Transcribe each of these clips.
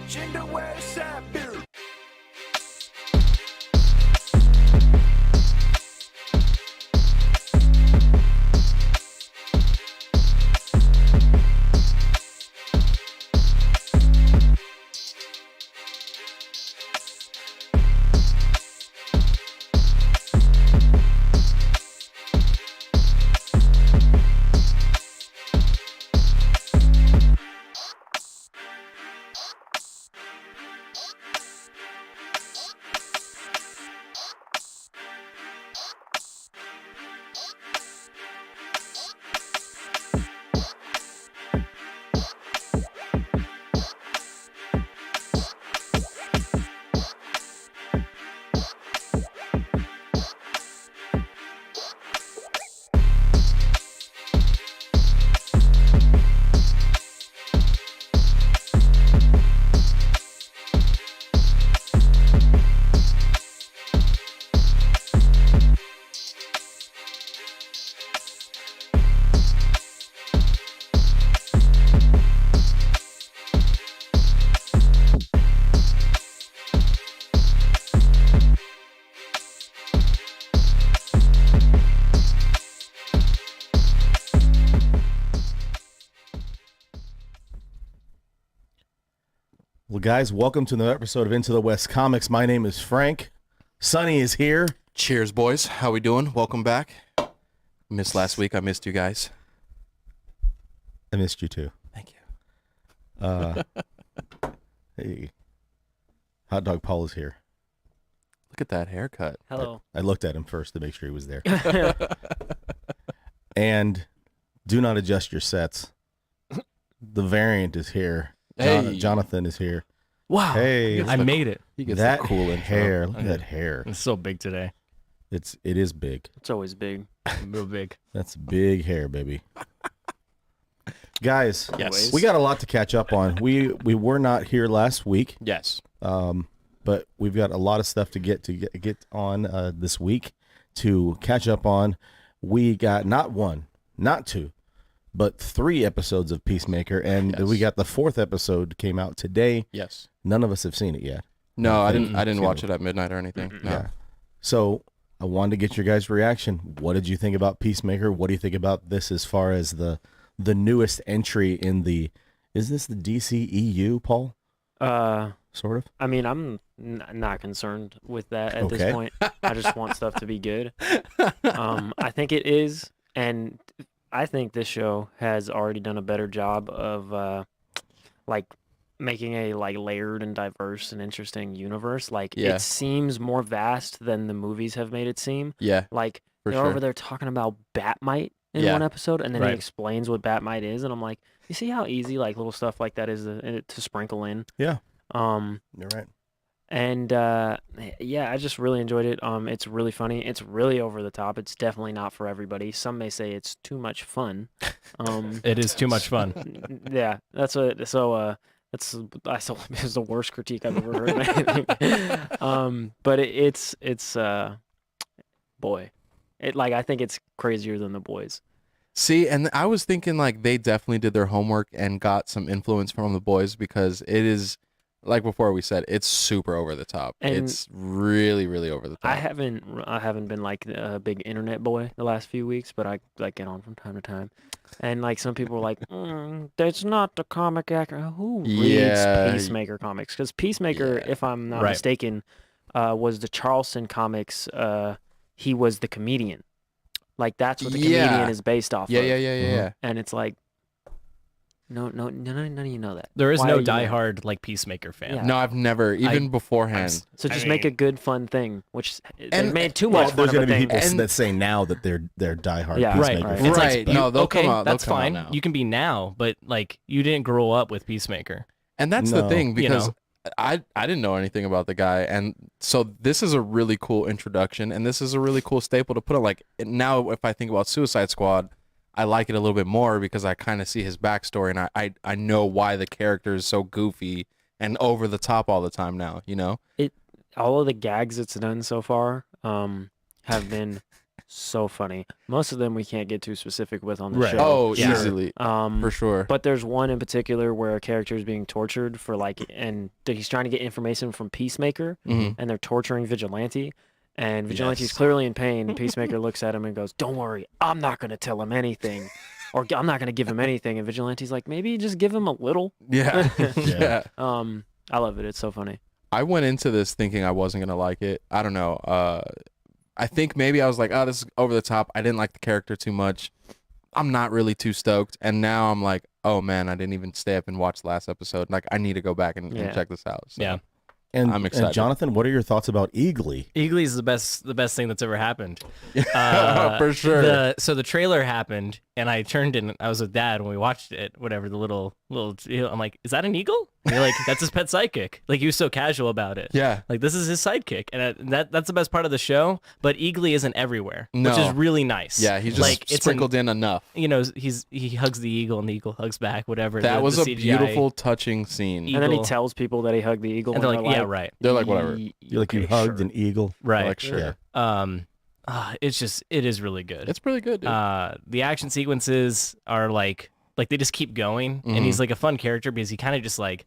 Gender wears a beard. Well, guys, welcome to another episode of Into the West Comics. My name is Frank. Sonny is here. Cheers, boys. How we doing? Welcome back. Missed last week. I missed you guys. I missed you too. Thank you. Hey, Hot Dog Paul is here. Look at that haircut. Hello. I looked at him first to make sure he was there. And do not adjust your sets. The variant is here. Hey. Jonathan is here. Wow. Hey, I made it. He gets that the cool intro. hair. Look at that hair. It's so big today. It is big. It's always big. Real big. That's big hair, baby. Guys, Yes. we got a lot to catch up on. We were not here last week. Yes. But we've got a lot of stuff to get on this week to catch up on. We got not one, not two, but 3 episodes of Peacemaker, and Yes. we got the 4th episode came out today. Yes. None of us have seen it yet. No, I didn't seen watch it. it at midnight or anything. No. Yeah. So I wanted to get your guys' reaction. What did you think about Peacemaker? What do you think about this as far as the newest entry in the? Is this the DCEU, Paul? Sort of. I mean, I'm not concerned with that at Okay. this point. I just want stuff to be good. I think it is, and I think this show has already done a better job of like making a layered and diverse and interesting universe. Like Yeah. it seems more vast than the movies have made it seem. Yeah. Like For they're sure. over there talking about Batmite in Yeah. one episode, and then Right. he explains what Batmite is, and I'm like, you see how easy little stuff like that is to sprinkle in. Yeah. Um, You're right. and yeah, I just really enjoyed it. It's really funny. It's really over the top. It's definitely not for everybody. Some may say it's too much fun. It is too much fun. Yeah, that's what. So it's the worst critique I've ever heard of anything. But it's boy, I think it's crazier than The Boys. See, and I was thinking they definitely did their homework and got some influence from The Boys, because it is, like before we said, it's super over the top. And it's really, really over the top. I haven't been a big internet boy the last few weeks, but I get on from time to time, and some people are like, "That's not the comic actor who reads Yeah. Peacemaker comics," because Peacemaker, Yeah. if I'm not Right. mistaken, was the Charleston comics. He was the comedian, that's what the Yeah. comedian is based off Yeah, of. yeah, yeah, yeah, yeah. And it's like, no, none of you know that. There is Why no are you there? diehard Peacemaker fan. Yeah. No, I've never, even beforehand. So I just make a mean- good fun thing, which they And- made too Well, much there's fun going of to a be thing. people And- that say now that they're diehard Yeah. Right, Peacemaker right. fans. It's Right. but- No, they'll okay, come out. They'll that's come out fine. now. You can be now, but you didn't grow up with Peacemaker. And that's No. the thing, You because know. I didn't know anything about the guy, and so this is a really cool introduction, and this is a really cool staple to put on. Now, if I think about Suicide Squad, I like it a little bit more because I kind of see his backstory, and I know why the character is so goofy and over the top all the time now. All of the gags it's done so far have been so funny. Most of them we can't get too specific with on the Right. show. Oh, Yeah. easily. For sure. But there's one in particular where a character is being tortured for and he's trying to get information from Peacemaker, Mhm. and they're torturing Vigilante. And Vigilante's Yes. clearly in pain. Peacemaker looks at him and goes, "Don't worry, I'm not going to tell him anything, or I'm not going to give him anything." And Vigilante's like, "Maybe just give him a little." Yeah. Yeah. yeah. I love it. It's so funny. I went into this thinking I wasn't going to like it. I don't know. I think maybe I was like, oh, this is over the top. I didn't like the character too much. I'm not really too stoked. And now I'm like, oh, man, I didn't even stay up and watch the last episode. Like, I need to go back and check this out. So. Yeah. And, I'm excited. and Jonathan, what are your thoughts about Eagly? Eagly is the best thing that's ever happened. For sure. So the trailer happened, and I turned in. I was with Dad when we watched it. Whatever, the little. I'm like, is that an eagle? And you're like, that's his pet sidekick. Like, he was so casual about it. Yeah. Like, this is his sidekick, and that's the best part of the show. But Eagly isn't everywhere, which No. is really nice. Yeah, he just like sprinkled in enough. You know, he hugs the eagle, and the eagle hugs back. Whatever. That was the a CGI beautiful, touching scene. And then he Eagle. tells people that he hugged the eagle. And they're like, yeah, like, right, They're like, whatever. You're like, you okay, hugged sure. an eagle. right. Like, sure. Yeah. It is really good. It's pretty good, dude. The action sequences are like they just keep going, and he's like a fun character because he kind of just like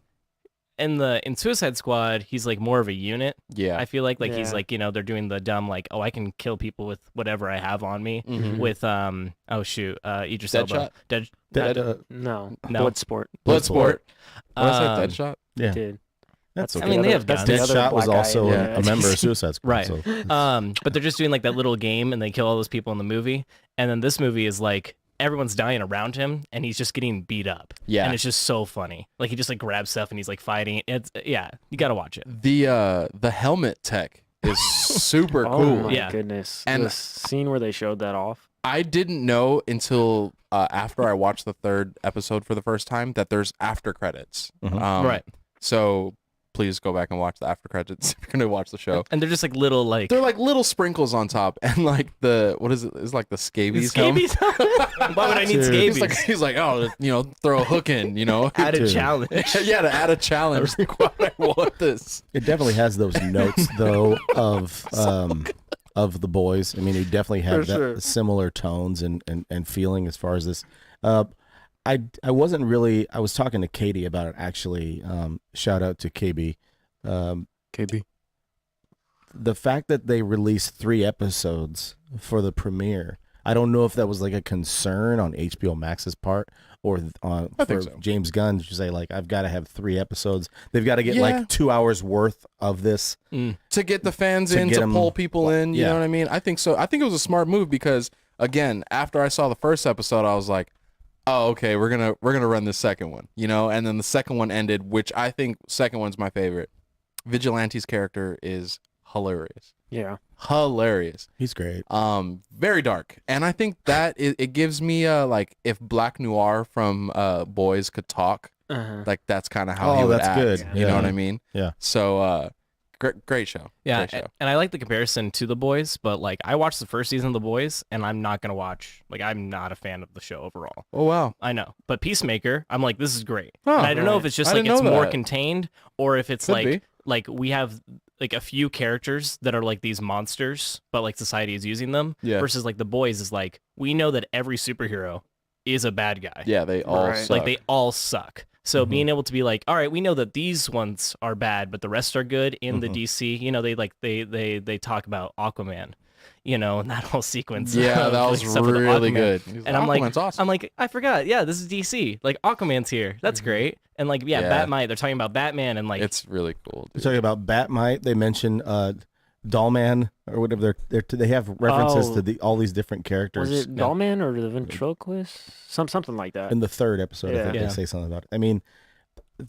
in Suicide Squad, he's like more of a unit. yeah. I feel like he's Yeah. like, they're doing the dumb like, oh, I can kill people with whatever I have on me Mhm. with Idris Elba. Deadshot? No, No. Bloodsport. Bloodsport. What did I Um, say? Deadshot? Yeah. Did. That's the okay. I mean, they other- have that's guns. the other Deadshot was black guy also in a, it. a member of Suicide Squad. Right. So But they're just doing like that little game, and they kill all those people in the movie. And then this movie is like everyone's dying around him, and he's just getting beat up. Yeah. And it's just so funny. Like he just like grabs stuff and he's like fighting. It's you gotta watch it. The helmet tech is super Oh cool. my Yeah. goodness! And- the scene where they showed that off. I didn't know until after I watched the third episode for the first time that there's after credits. Mhm. Right. So please go back and watch the after credits if you're gonna watch the show. And they're just like little like They're like little sprinkles on top, and like what is it? It's like the scabies. helm. scabies. Why would I need Dude. scabies? He's like, oh, throw a hook in, Add a Dude. challenge. yeah, to add a challenge. Like, why would I want this? it definitely has those notes though of the boys. I mean, he definitely had For that sure. similar tones and feeling as far as this. I wasn't really. I was talking to Katie about it actually. Shout out to KB. KB. The fact that they released 3 episodes for the premiere, I don't know if that was like a concern on HBO Max's part or on I for think so. James Gunn to say like, I've got to have 3 episodes. They've got to get Yeah. like 2 hours worth of this. To get the fans To in, get to 'em- pull people in. You yeah. know what I mean? I think so. I think it was a smart move because again, after I saw the first episode, I was like, oh, okay, we're gonna run the second one, and then the second one ended, which I think second one's my favorite. Vigilante's character is hilarious. Yeah. Hilarious. He's great. Very dark. And I think that it gives me like if Black Noir from Boys could talk, Uh-huh. like that's kind of how he Oh, would that's act. good. You know Yeah. what I mean? Yeah. So great show. Yeah, Great show. and I like the comparison to The Boys, but like I watched the first season of The Boys, and I'm not gonna watch. Like I'm not a fan of the show overall. Oh wow. I know, but Peacemaker, I'm like, this is great. Huh, and I don't know if right. it's just I like didn't it's know more that. contained, or if it's Could be. like we have like a few characters that are like these monsters, but like society is using them. Yeah. Versus like The Boys is like we know that every superhero is a bad guy. Yeah, they all Right. suck. Like they all suck. So Mhm. being able to be like, all right, we know that these ones are bad, but the rest are good in the Mhm. DC. They talk about Aquaman, and that whole sequence. Yeah, of, that like, was stuff with really Aquaman. good. And I'm like, awesome. I'm like, I forgot. Yeah, this is DC. Like Aquaman's here. That's great. And like, yeah, Yeah. Batmite. They're talking about Batman and like, it's really cool. We're Dude. talking about Batmite. They mentioned Dollman or whatever. They have references Oh. to all these different characters. Was it Dollman or the ventriloquist? Something like that. In the 3rd episode, I Yeah. think Yeah. they say something about it. I mean,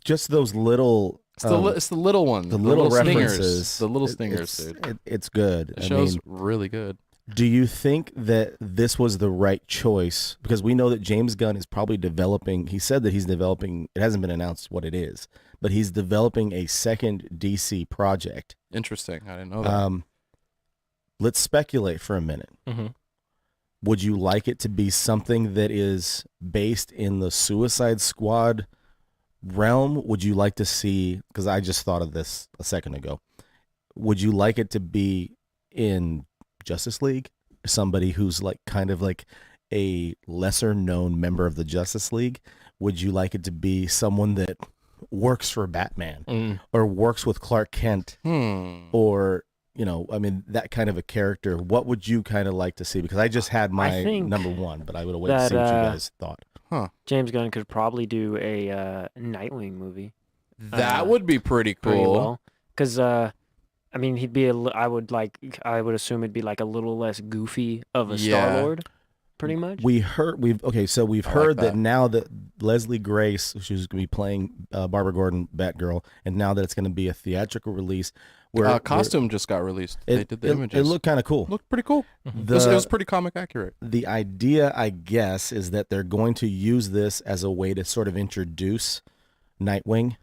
just those little, It's the little ones, the little stingers, references, the little it- stingers, it's, dude. it's good. The I show's mean, really good. do you think that this was the right choice? Because we know that James Gunn is probably developing. He said that he's developing. It hasn't been announced what it is, but he's developing a second DC project. Interesting. I didn't know that. Let's speculate for a minute. Mhm. Would you like it to be something that is based in the Suicide Squad realm? Would you like to see, because I just thought of this a second ago, would you like it to be in Justice League? somebody who's like kind of like a lesser known member of the Justice League? Would you like it to be someone that works for Batman or works with Clark Kent or, you know, I mean, that kind of a character? What would you kind of like to see? Because I just had my number one, but I would have waited to see what you guys thought. James Gunn could probably do a Nightwing movie. That would be pretty cool. Because I mean, he'd be I would assume it'd be like a little less goofy of a Star-Lord, pretty much. We've heard that now that Leslie Grace, who's going to be playing Barbara Gordon, Batgirl, and now that it's going to be a theatrical release, costume just got released. They did the images. It looked kind of cool. Looked pretty cool. It was pretty comic accurate. The idea, I guess, is that they're going to use this as a way to sort of introduce Nightwing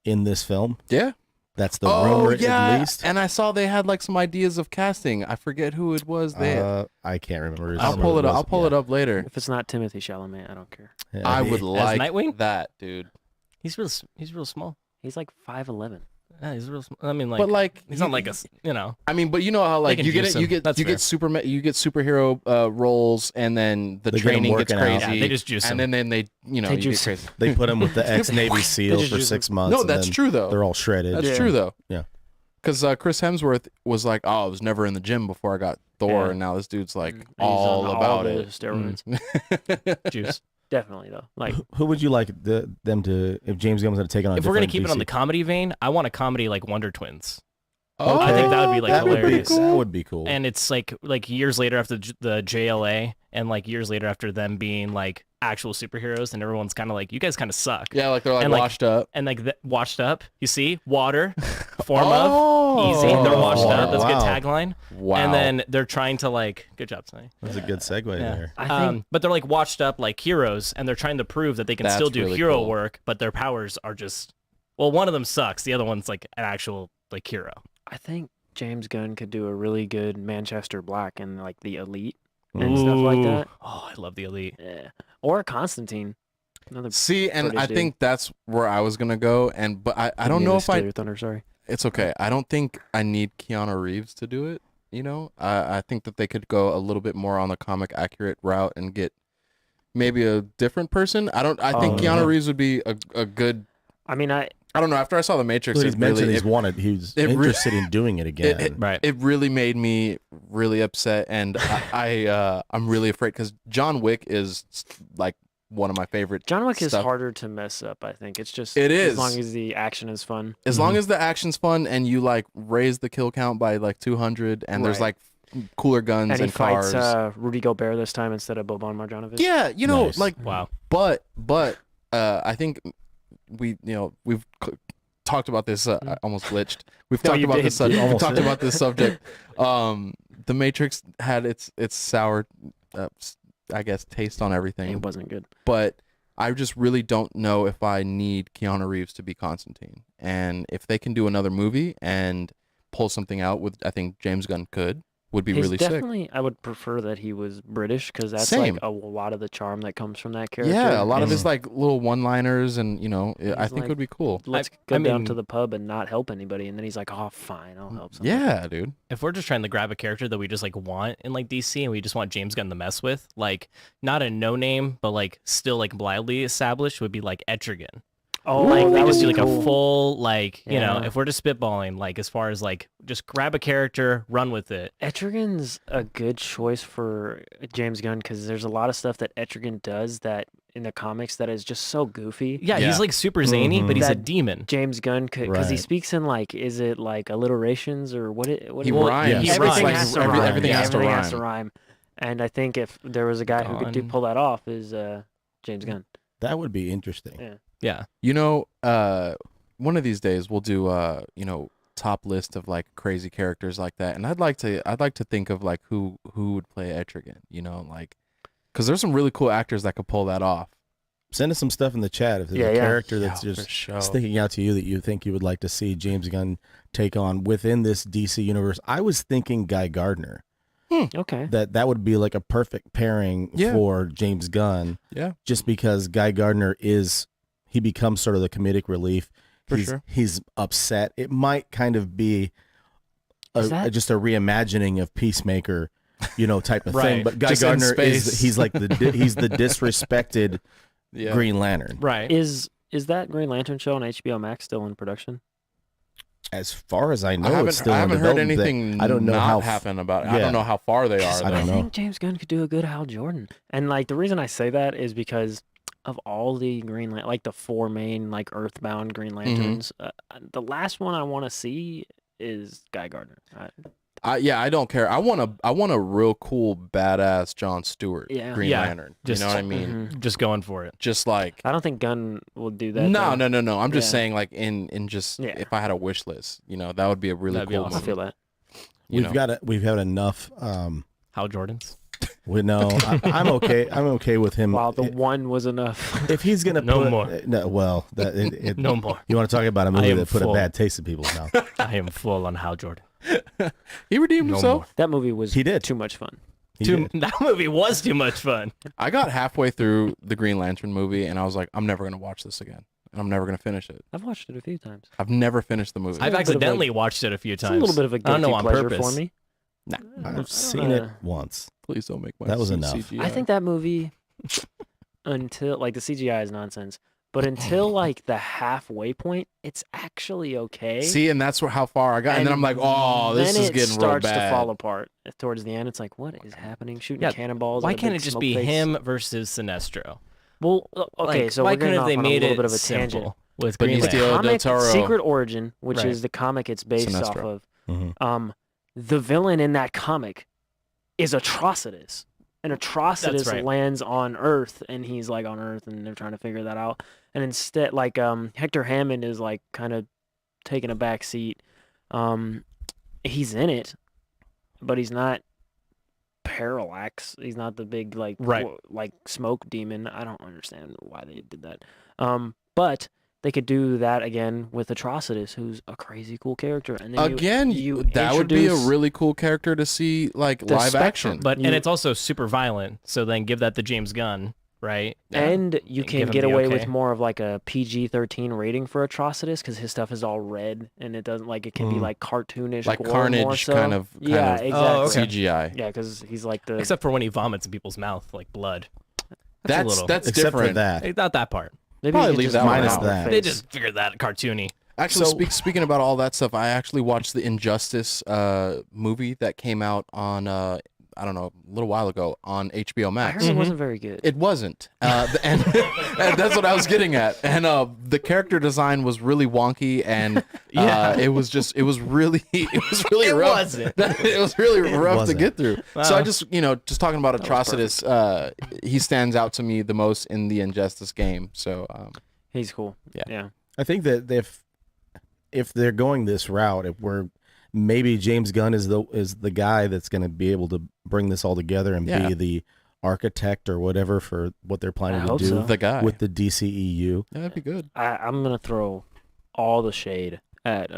in this film. Yeah. That's the rumor, at least. And I saw they had like some ideas of casting. I forget who it was. I can't remember. I'll pull it up. I'll pull it up later. If it's not Timothy Chalamet, I don't care. Yeah, I would like Nightwing? that, dude. He's real small. He's like 5'11". Yeah, he's real. I mean, like, but like he's not like a, you know. I mean, but you know how like They can you get juice it, you him. get That's you fair. get superhero roles, and then the They get 'em training gets working out. crazy. Yeah, they just juice and him. then they you know They you get juice him. crazy. They put him with the ex-Navy SEAL just for use 6 him. months. No, and that's then true though. They're all shredded. That's true though. Yeah. Because Chris Hemsworth was like, "Oh, I was never in the gym before I got Thor," Yeah. and now this dude's like He's all on about the it. steroids. Juice. Definitely though. Like Who would you like them to, if James Gunn was going to take on? If we're gonna keep it on the comedy vein, I want a comedy like Wonder Twins. Oh, I think that would be like that hilarious. That would be cool. And it's like years later after the JLA, and like years later after them being like actual superheroes, and everyone's kind of like, you guys kind of suck. yeah, like they're like And, like, washed up. And like washed up. You see, water, form Oh. of, easy. They're washed up. That's a Wow. good tagline. Wow. And then they're trying to like, good job, Sonny. That's a good segue there. I think But they're like washed up like heroes, and they're trying to prove that they can That's still do really hero cool. work, but their powers are just, well, one of them sucks. The other one's like an actual like hero. I think James Gunn could do a really good Manchester Black and like the Elite and stuff like Ooh. that. Oh, I love the Elite. Yeah. Or Constantine. Another See, and British I dude. think that's where I was gonna go, but I don't know if Steal your thunder, sorry. It's okay. I don't think I need Keanu Reeves to do it. You know, I think that they could go a little bit more on the comic accurate route and get maybe a different person. I think Keanu yeah. Reeves would be a good. I mean, I don't know. After I saw the Matrix, Well, he's it mentioned really, he's it re- interested in doing it again. Right. it really made me really upset, and I'm really afraid because John Wick is like one of my favorite. John Wick is stuff. harder to mess up, I think. It's just It as is. long as the action is fun. As long as the action's fun and you like raise the kill count by like 200, and there's Right. like cooler guns And he and cars. fights Rudy Gobert this time instead of Boban Marjanovic. Yeah, you know, Nice. like Wow. But I think we've talked about this. I almost glitched. We've No, talked you about did. this. We've Almost talked did. about this subject. The Matrix had its sour, I guess, taste on everything. It wasn't good. But I just really don't know if I need Keanu Reeves to be Constantine. And if they can do another movie and pull something out with, I think James Gunn would be He's really sick. definitely, I would prefer that he was British because that's Same. like a lot of the charm that comes from that character. Yeah, a lot of is his like little one-liners, and I He's think like- would be cool. let's I go down mean- to the pub and not help anybody, and then he's like, "Oh, fine, I'll help." Somebody. Yeah, dude. If we're just trying to grab a character that we just like want in like DC, and we just want James Gunn to mess with, like not a no name, but like still like blindly established, would be like Etrigan. Oh, Like that they would just do be like cool. a full like you know, Yeah. if we're just spitballing, like as far as like just grab a character, run with it. Etrigan's a good choice for James Gunn because there's a lot of stuff that Etrigan does that in the comics that is just so goofy. Yeah, Yeah. he's like super zany, but he's a That- demon. James Gunn could because he Right. speaks in like, is it like alliterations or what? What He what- rhymes. he Everything rhymes. has to Every- rhyme. everything Yeah, has to everything has to rhyme. rhyme. And I think if there was a guy who could Gone. pull that off, is James Gunn. That would be interesting. Yeah. Yeah. You know, one of these days we'll do top list of like crazy characters like that, and I'd like to think of like who would play Etrigan. You know, like because there's some really cool actors that could pull that off. Send us some stuff in the chat if there's Yeah, a yeah. character that's Yeah, just for sure. sticking out to you that you think you would like to see James Gunn take on within this DC universe. I was thinking Guy Gardner. Okay. That would be like a perfect pairing Yeah. for James Gunn, Yeah, just because Guy Gardner he becomes sort of the comedic relief. For he's, sure. He's upset. It might kind of be Is that- just a reimagining of Peacemaker type of Right. thing. But Guy Just in Gardner space. he's like he's the disrespected Yeah. Green Lantern. Right. Is that Green Lantern show on HBO Max still in production? As far as I know, I haven't, it's still I haven't in heard development. anything I don't know not how happen about it. I yeah. don't know how far they are. I don't know. think James Gunn could do a good Hal Jordan. And like the reason I say that is because of all the like the 4 main like Earthbound Green Lanterns. The last one I want to see is Guy Gardner. I don't care. I want a real cool badass Jon Stewart Yeah. Green Yeah. Lantern. Just- you know what I mean? Just going for it. Just like I don't think Gunn will do that. no. though. I'm just Yeah. saying like in just Yeah. if I had a wish list, that would be a really That'd be cool awesome. I movie. feel that. We've had enough. Hal Jordans. I'm okay. I'm okay with him. Wow, the one was enough. If he's gonna No put, more. no, well, No more. You want to talk about a I movie am that put full. a bad taste in people's mouth? I am full on Hal Jordan. He redeemed No himself. more. That movie was He did. too much fun. He did. That movie was too much fun. I got halfway through the Green Lantern movie and I was like, I'm never gonna watch this again. And I'm never gonna finish it. I've watched it a few times. I've never finished the movie. I've little bit of accidentally watched it a few It's a times. little bit of a I don't guilty know on pleasure purpose. for me. I've seen it once. Please don't make my That was C- enough. CGI. I think that movie until like the CGI is nonsense, but until like the halfway point, it's actually okay. See, and that's how far I got, and then I'm like, oh, this then is it getting real starts bad. to fall apart towards the end. It's like, what is happening? Shooting Yeah, cannonballs. Why at a can't big it just smoke be face. him versus Sinestro? Well, okay, Like, so why we're couldn't getting they off on a made little it bit of a simple tangent. with But Green he's Lantern? still- Comic Del Toro. Secret Origin, which Right. is the comic it's based off Sinestro. of. Mhm. The villain in that comic is Atrocitus. And Atrocitus right. lands on Earth, and he's like on Earth, and they're trying to figure that out. And instead, like Hector Hammond is like kind of taking a back seat. He's in it, but he's not Parallax. He's not the big like Right. like smoke demon. I don't understand why they did that. But they could do that again with Atrocitus, who's a crazy cool character. And then Again, you that would be a introduce really cool character to see like the live spectrum. action. But You- and it's also super violent. So then give that to James Gunn, right? And you And can give him get the away okay. with more of like a PG-13 rating for Atrocitus because his stuff is all red and it doesn't like it can be like cartoonish, like gore more Carnage so. kind of yeah, exactly. Oh, okay. CGI. Yeah, because he's like the Except for when he vomits in people's mouth, like blood. That's a little. that's Except different. for that. Hey, not that part. maybe probably you could leave just that one minus out. that. They just figured that cartoony. Actually, So- speaking about all that stuff, I actually watched the Injustice movie that came out on I don't know, a little while ago on HBO I Max. heard it wasn't very good. It wasn't, and that's what I was getting at. And the character design was really wonky, and it was really It rough. wasn't. It was really rough to wasn't. get through. So I Wow. just talking about Atrocitus, he stands out to me the most in the Injustice game. So He's cool. Yeah. Yeah. I think that if they're going this route, if we're maybe James Gunn is the guy that's going to be able to bring this all together and Yeah. be the architect or whatever for what they're planning I to hope do so. the guy, with the DCEU. yeah, that'd be good. I'm gonna throw all the shade at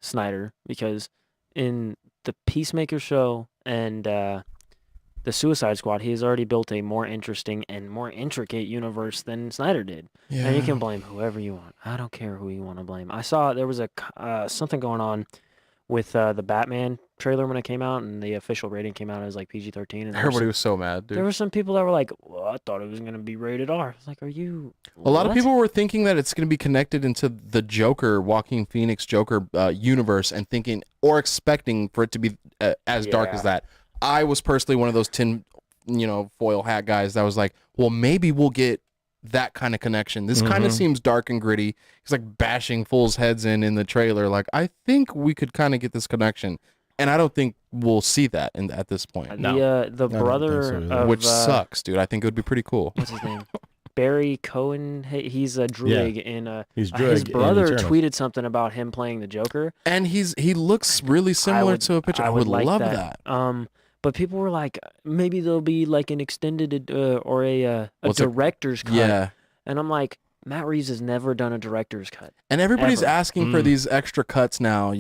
Snyder because in the Peacemaker show and the Suicide Squad, he has already built a more interesting and more intricate universe than Snyder did. Yeah. And you can blame whoever you want. I don't care who you want to blame. I saw there was something going on with the Batman trailer when it came out, and the official rating came out as like PG-13. And Everybody was so mad, dude. there were some people that were like, "Well, I thought it was gonna be rated R." I was like, "Are you?" A lot of what?" people were thinking that it's going to be connected into the Joker, Joaquin Phoenix Joker universe, and thinking or expecting for it to be as dark Yeah. as that. I was personally one of those foil hat guys that was like, well, maybe we'll get that kind of connection. This kind of seems dark and gritty. He's like bashing fools' heads in the trailer. Like, I think we could kind of get this connection, and I don't think we'll see that at this point, No. The don't think brother so either. of which sucks, dude. I think it would be pretty cool. what's his name? Barry Cohen. He's a Druig in He's his Druig in brother Eternals. tweeted something about him playing the Joker. And he looks really similar to a picture. I would like love that. But people were like, maybe there'll be like an extended or a What's it- director's cut. Yeah. And I'm like, Matt Reeves has never done a director's cut. And everybody's Ever. asking for these extra cuts now,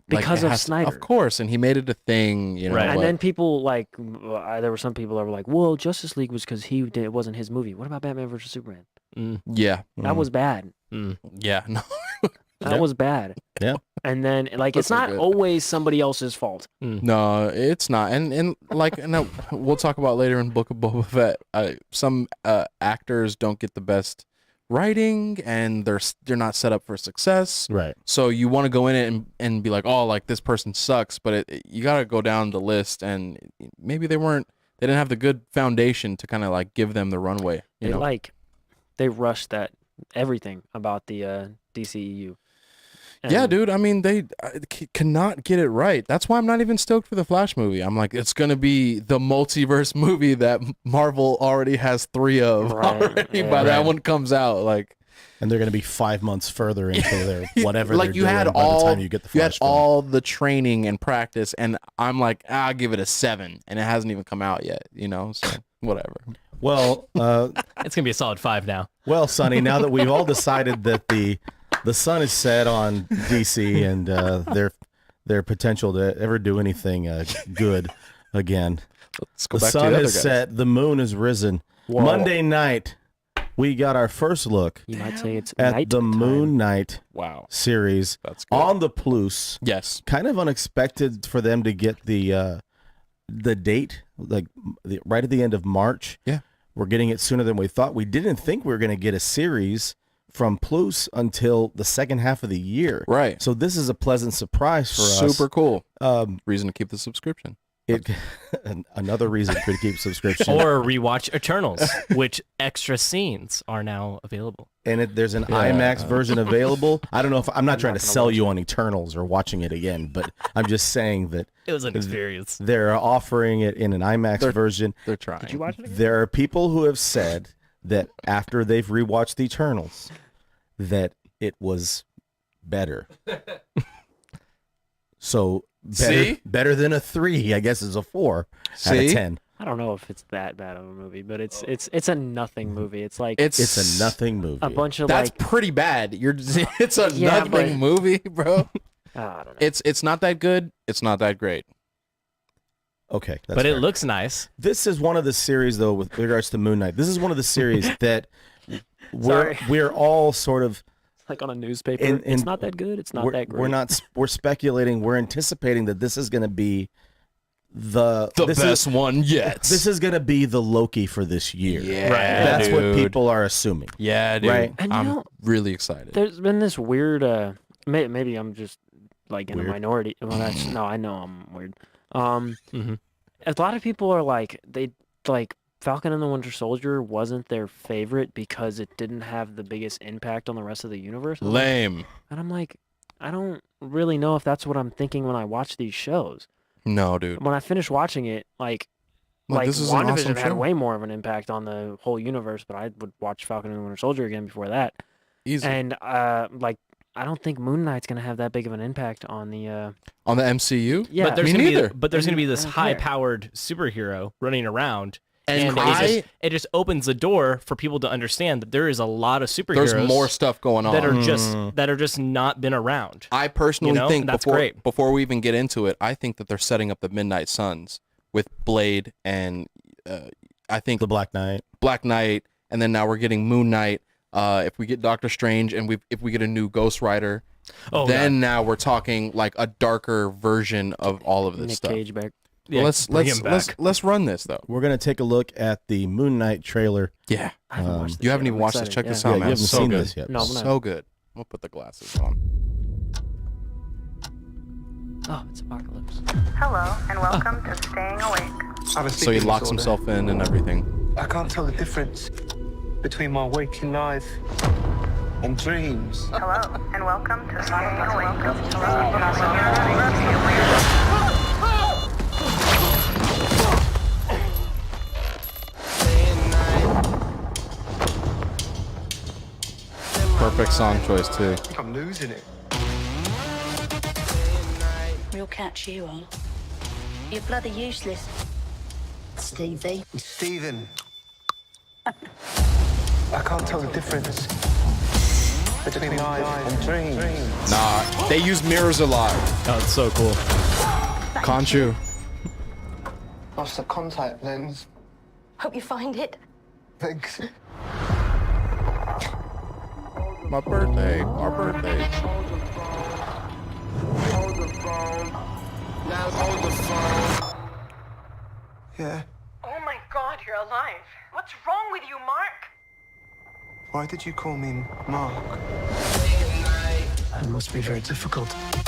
Because it of has to- Snyder. of course, and he made it a thing, Right. And but- then people like, there were some people that were like, well, Justice League was because it wasn't his movie. What about Batman versus Superman? Mm, yeah, That was bad. mm. yeah, no, That was bad. Yeah. And then like it's not good. always somebody else's fault. No, it's not. And like no, we'll talk about later in Book of Boba Fett. Some actors don't get the best writing, and they're not set up for success. Right. So you want to go in it and be like, oh, like this person sucks, but you got to go down the list, and maybe they didn't have the good foundation to kind of like give them the runway. You know, They rushed everything about the DCEU. yeah, And dude. I mean, they cannot get it right. That's why I'm not even stoked for the Flash movie. I'm like, it's gonna be the multiverse movie that Marvel already has 3 of already by that one comes out. Like, And they're going to be 5 months further into their whatever like they're you doing had by all the time you get the you had Flash film. all the training and practice, and I'm like, I'll give it a 7, and it hasn't even come out yet. You know, so whatever. Well, It's gonna be a solid 5 now. well, Sonny, now that we've all decided that the sun is set on DC and their potential to ever do anything good again, Let's go the back to sun the other is guys. set, the moon is risen. Monday night, we got our first look you might say it's at night the time. Moon Knight Wow, series that's good. on the Plus. Yes, Kind of unexpected for them to get the date right at the end of March. Yeah. We're getting it sooner than we thought. We didn't think we were going to get a series from Plus until the second half of the year. right. So this is a pleasant surprise for us. Super cool. Um, Reason to keep the subscription. another reason for to keep subscription. Or rewatch Eternals, which extra scenes are now available. And there's an IMAX version available. I don't know if I'm not trying to gonna sell watch you on Eternals or watching it again, but I'm just saying that It was an experience. they're offering it in an IMAX version. They're trying. Did you watch it again? There are people who have said that after they've rewatched Eternals, that it was better. So See? better than a 3, I guess, is a 4 out of See? 10. I don't know if it's that bad of a movie, but it's a nothing movie. It's like It's a nothing movie. a bunch of That's like pretty bad. It's a Yeah, nothing but- movie, bro. I don't know. It's not that good. It's not that great. Okay, that's But fair. it looks nice. This is one of the series, though, with regards to Moon Knight. This is one of the series that Sorry. we're all sort of It's like on a newspaper. And- it's and not that good. It's not we're, that great. we're speculating. We're anticipating that this is going to be the this best one yet. This is going to be the Loki for this year. Yeah, That's what dude. people are assuming. Yeah, dude. Right. And you I'm know, really excited. There's been this weird. Maybe I'm just like in Weird? a minority. Well, that's no. I know I'm weird. Mhm. A lot of people are like Falcon and the Winter Soldier wasn't their favorite because it didn't have the biggest impact on the rest of the universe. Lame. And I'm like, I don't really know if that's what I'm thinking when I watch these shows. No, dude. When I finish watching it, like This is an WandaVision awesome had show. way more of an impact on the whole universe, but I would watch Falcon and the Winter Soldier again before that. Easy. And I don't think Moon Knight's gonna have that big of an impact on the On the MCU? yeah. But there's Me gonna neither. be there's gonna be this I don't care. high-powered superhero running around, And it just opens the door for people to understand that there is a lot of superheroes there's more stuff going on. that are just not been around. I personally You know? think That's before, great. before we even get into it, I think that they're setting up the Midnight Suns with Blade and I think The Black Knight. Black Knight, and then now we're getting Moon Knight. If we get Doctor Strange and if we get a new Ghost Rider, Oh, then now we're talking like a darker version of all of this Nick stuff. Cage back. Yeah, bring him back. Let's run this though. We're going to take a look at the Moon Knight trailer. Yeah, I haven't watched this you haven't yet. even I'm watched this. excited, Check yeah. this Yeah, out, you man. haven't So seen good. this yet. No, I'm not. So good. We'll put the glasses on. Oh, it's Apocalypse. Hello, and welcome to Staying Awake. So he locks himself in and everything. I can't tell the difference between my waking life and dreams. Hello, and welcome to Staying Awake. Perfect song choice too. I think I'm losing it. We'll catch you on. You're bloody useless, Stevie. Stephen. I can't tell the difference between life and dreams. Nah, they use mirrors a lot. Oh, it's so cool. Conchu. Lost the contact lens. Hope you find it. Thanks. My birthday. Our birthday. Yeah. Oh my god, you're alive. What's wrong with you, Mark? Why did you call me Mark? That must be very difficult.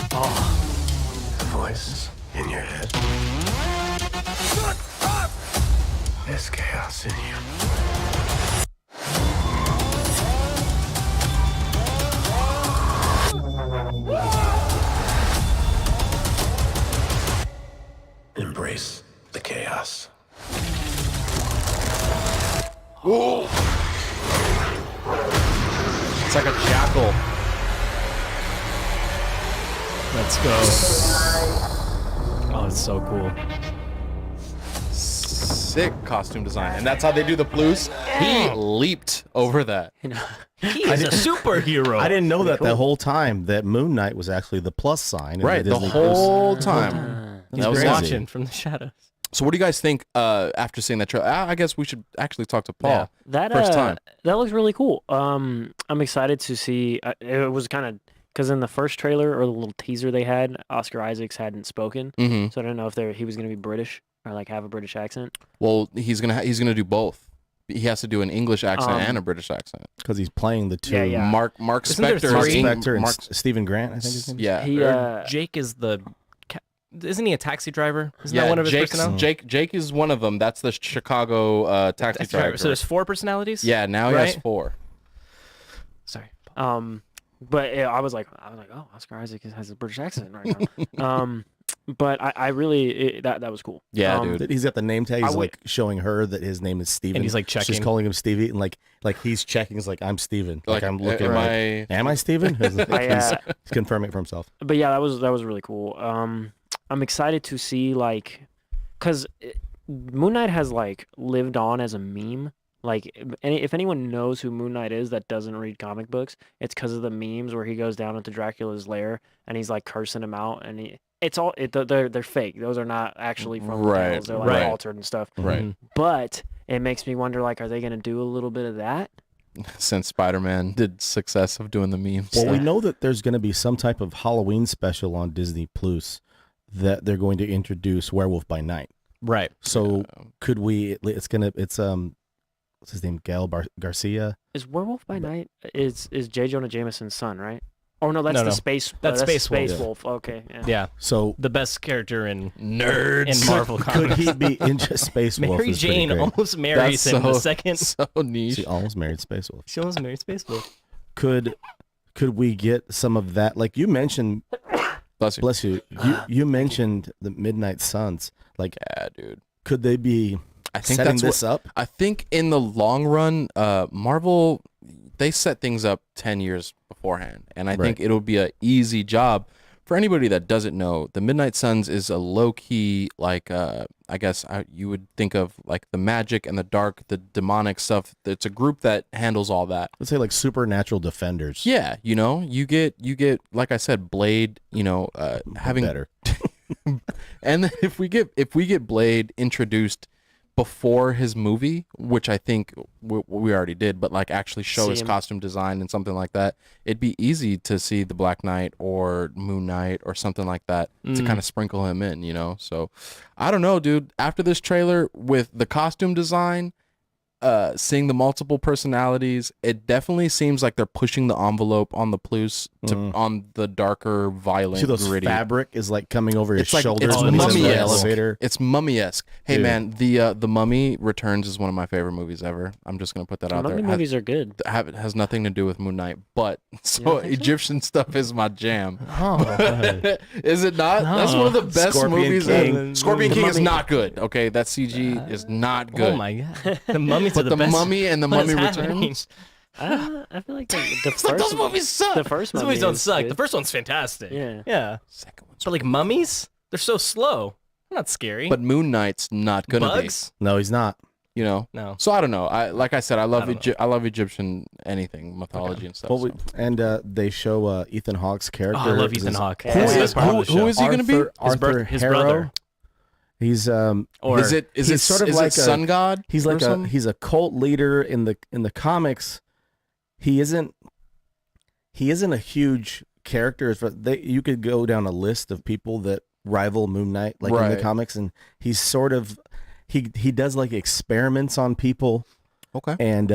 The voice in your head. Shut up! There's chaos in you. Embrace the chaos. It's like a jackal. Let's go. Oh, it's so cool. Sick costume design, and that's how they do the blues. He leaped over that. He is a superhero. I didn't know that the whole time that Moon Knight was actually the plus sign. in Right, the Disney whole time. He's That was crazy. watching from the shadows. So, what do you guys think after seeing that trailer? I guess we should actually talk to Paul. Yeah. That First time. that looks really cool. I'm excited to see. It was kind of because in the first trailer or the little teaser they had, Oscar Isaacs hadn't spoken, Mm-hmm. so I don't know if he was going to be British or like have a British accent. Well, he's gonna do both. He has to do an English accent and a British accent. Because he's playing the two. Yeah, yeah. Mark Isn't there Spector. Mark three? Spector and Mark, Stephen Grant, I think his name is. yeah. He Jake is the. Isn't he a taxi driver? Isn't Yeah, that one of his Jake's, personalities? Jake is one of them. That's the Chicago taxi Taxi driver. So there's 4 personalities. Yeah, now he has Right? 4. Sorry. But yeah, I was like, oh, Oscar Isaac has a British accent right now. But I really that was cool. Yeah, dude. He's got the name tag. I He's would- like showing her that his name is Steven. And he's, like, She's checking. calling him Stevie, and like he's checking. He's like, I'm Steven. Like I'm looking. Am I Steven? He's confirming it for himself. But yeah, that was really cool. I'm excited to see because Moon Knight has lived on as a meme. If anyone knows who Moon Knight is that doesn't read comic books, it's because of the memes where he goes down into Dracula's lair and he's cursing him out, and they're fake. Those are not actually from the Right, tales. They're right. altered and stuff. Right. Mhm. But it makes me wonder, are they gonna do a little bit of that? Since Spider-Man did success of doing the memes. Well, we know that there's going to be some type of Halloween special on Disney Plus that they're going to introduce Werewolf by Night. Right. So could we? It's what's his name? Gael Garcia. Is Werewolf by Night is J. Jonah Jameson's son, right? Oh no, that's No, the no. space. That's Space Wolf. Space Wolf. Okay. Yeah. Yeah. So The best character in Nerds. Marvel could comics. he be in Space Wolf? Mary is pretty Jane great. almost marries That's him the so- second. So niche. She almost married Space Wolf. She almost married Space Wolf. Could we get some of that? Like you mentioned, Bless you. bless you. You mentioned the Midnight Suns. Yeah, dude. Could they be I think setting that's this what, up? I think in the long run, Marvel, they set things up 10 years beforehand. And I think Right. it'll be an easy job for anybody that doesn't know. The Midnight Suns is a low-key, I guess you would think of the magic and the dark, the demonic stuff. It's a group that handles all that. Let's say supernatural defenders. Yeah, you get like I said, Blade, having better. and then if we get Blade introduced before his movie, which I think we already did, but actually show See his him. costume design and something like that, it'd be easy to see the Black Knight or Moon Knight or something like that to kind of sprinkle him in, So I don't know, dude. After this trailer with the costume design, seeing the multiple personalities, it definitely seems like they're pushing the envelope on the plus on the darker, violent, See those gritty. fabric is coming over his It's like shoulders it's when he's in the mummy-esque. elevator. It's mummy-esque. Hey Dude. man, the Mummy Returns is one of my favorite movies ever. I'm just gonna put that out Mummy there. movies are good. It has nothing to do with Moon Knight, but so don't think so? Egyptian stuff is my jam. Oh, Is it not? That's one of the best Scorpion movies King. ever. Scorpion The King is Mummy. not good. Okay, that CG is not good. Oh my god. The mummies But are the the best. Mummy and the What is Mummy happening? Returns. I feel like the It's like first those movies suck. the first Those Mummy movies don't is suck. good. The first one's fantastic. Yeah. Yeah. Second one's But mummies, they're so slow. They're not scary. but Moon Knight's not gonna bugs? no, he's not. be. No. So I don't know. Like I said, I love don't know. I love Egyptian anything, mythology and stuff. Well, so. and they show Ethan Hawke's character. Oh, I love is Ethan his- Hawke. Who That's the is- best part of the show. who is he gonna be? Arthur His Harrow. brother. He's Or is it he's sort of is like it Sun God? he's or like something? he's a cult leader in the comics. He isn't a huge character. You could go down a list of people that rival Moon Knight, like in the Right. comics, and he's sort of he does like experiments on people. Okay. And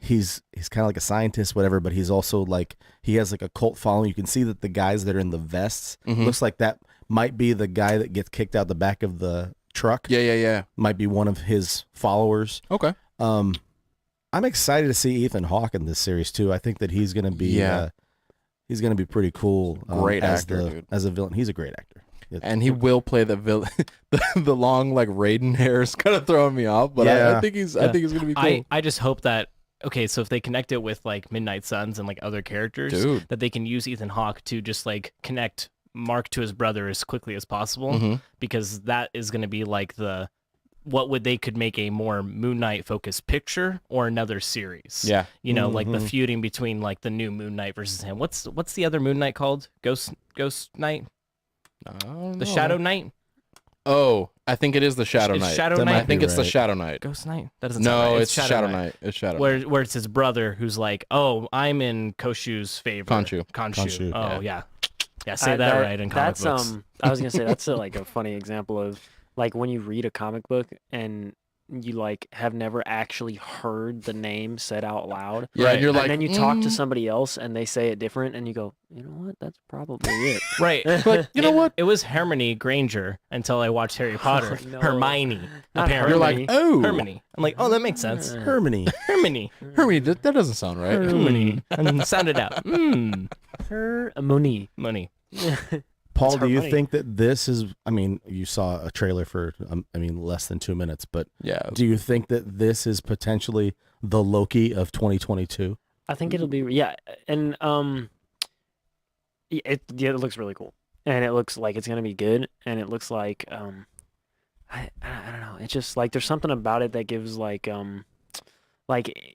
he's kind of like a scientist, whatever, but he's also like, he has like a cult following. You can see that the guys that are in the vests, looks like that might be the guy that gets kicked out the back of the truck. Yeah. Might be one of his followers. Okay. I'm excited to see Ethan Hawke in this series too. I think that he's gonna be he's gonna be pretty cool. Great as actor, the, dude. as a villain. He's a great actor. And he will play the villain. The long like Raiden hair is kind of throwing me off, but I think he's gonna be cool. I just hope that okay, so if they connect it with like Midnight Suns and like other characters, Dude. that they can use Ethan Hawke to just like connect Mark to his brother as quickly as possible, because that is going to be like what would they could make a more Moon Knight focused picture or another series. Yeah. You know, like the feuding between like the new Moon Knight versus him. What's the other Moon Knight called? Ghost Knight? I don't The know. Shadow Knight? Oh, I think it is the Shadow It's Knight. Shadow That Knight? might I think be it's the right. Shadow Knight. Ghost Knight? That doesn't sound No, right. it's Shadow Knight. It's Shadow Knight. Where it's his brother who's like, oh, I'm in Koshu's favor. Khonshu. Khonshu. Oh yeah. Yeah, say that right in comic that's books. I was gonna say that's like a funny example of like when you read a comic book and you like have never actually heard the name said out loud. Yeah, and you're like, and then you talk to somebody else and they say it different and you go, you know what? That's probably it. Right. But you know what? It was Hermione Granger until I watched Harry Potter. no. Hermione. Not Apparently. You're like, oh, Hermione. I'm like, oh, that makes sense. Hermione. Hermione. Hermione, that doesn't sound right. Hermione. And sound it out. Hermione. Money. Paul, It's do you Hermione. think that this is, I mean, you saw a trailer for, less than 2 minutes, but Yeah. do you think that this is potentially the Loki of 2022? I think it'll be and it looks really cool, and it looks like it's gonna be good, and it looks like I don't know, it's just like there's something about it that gives like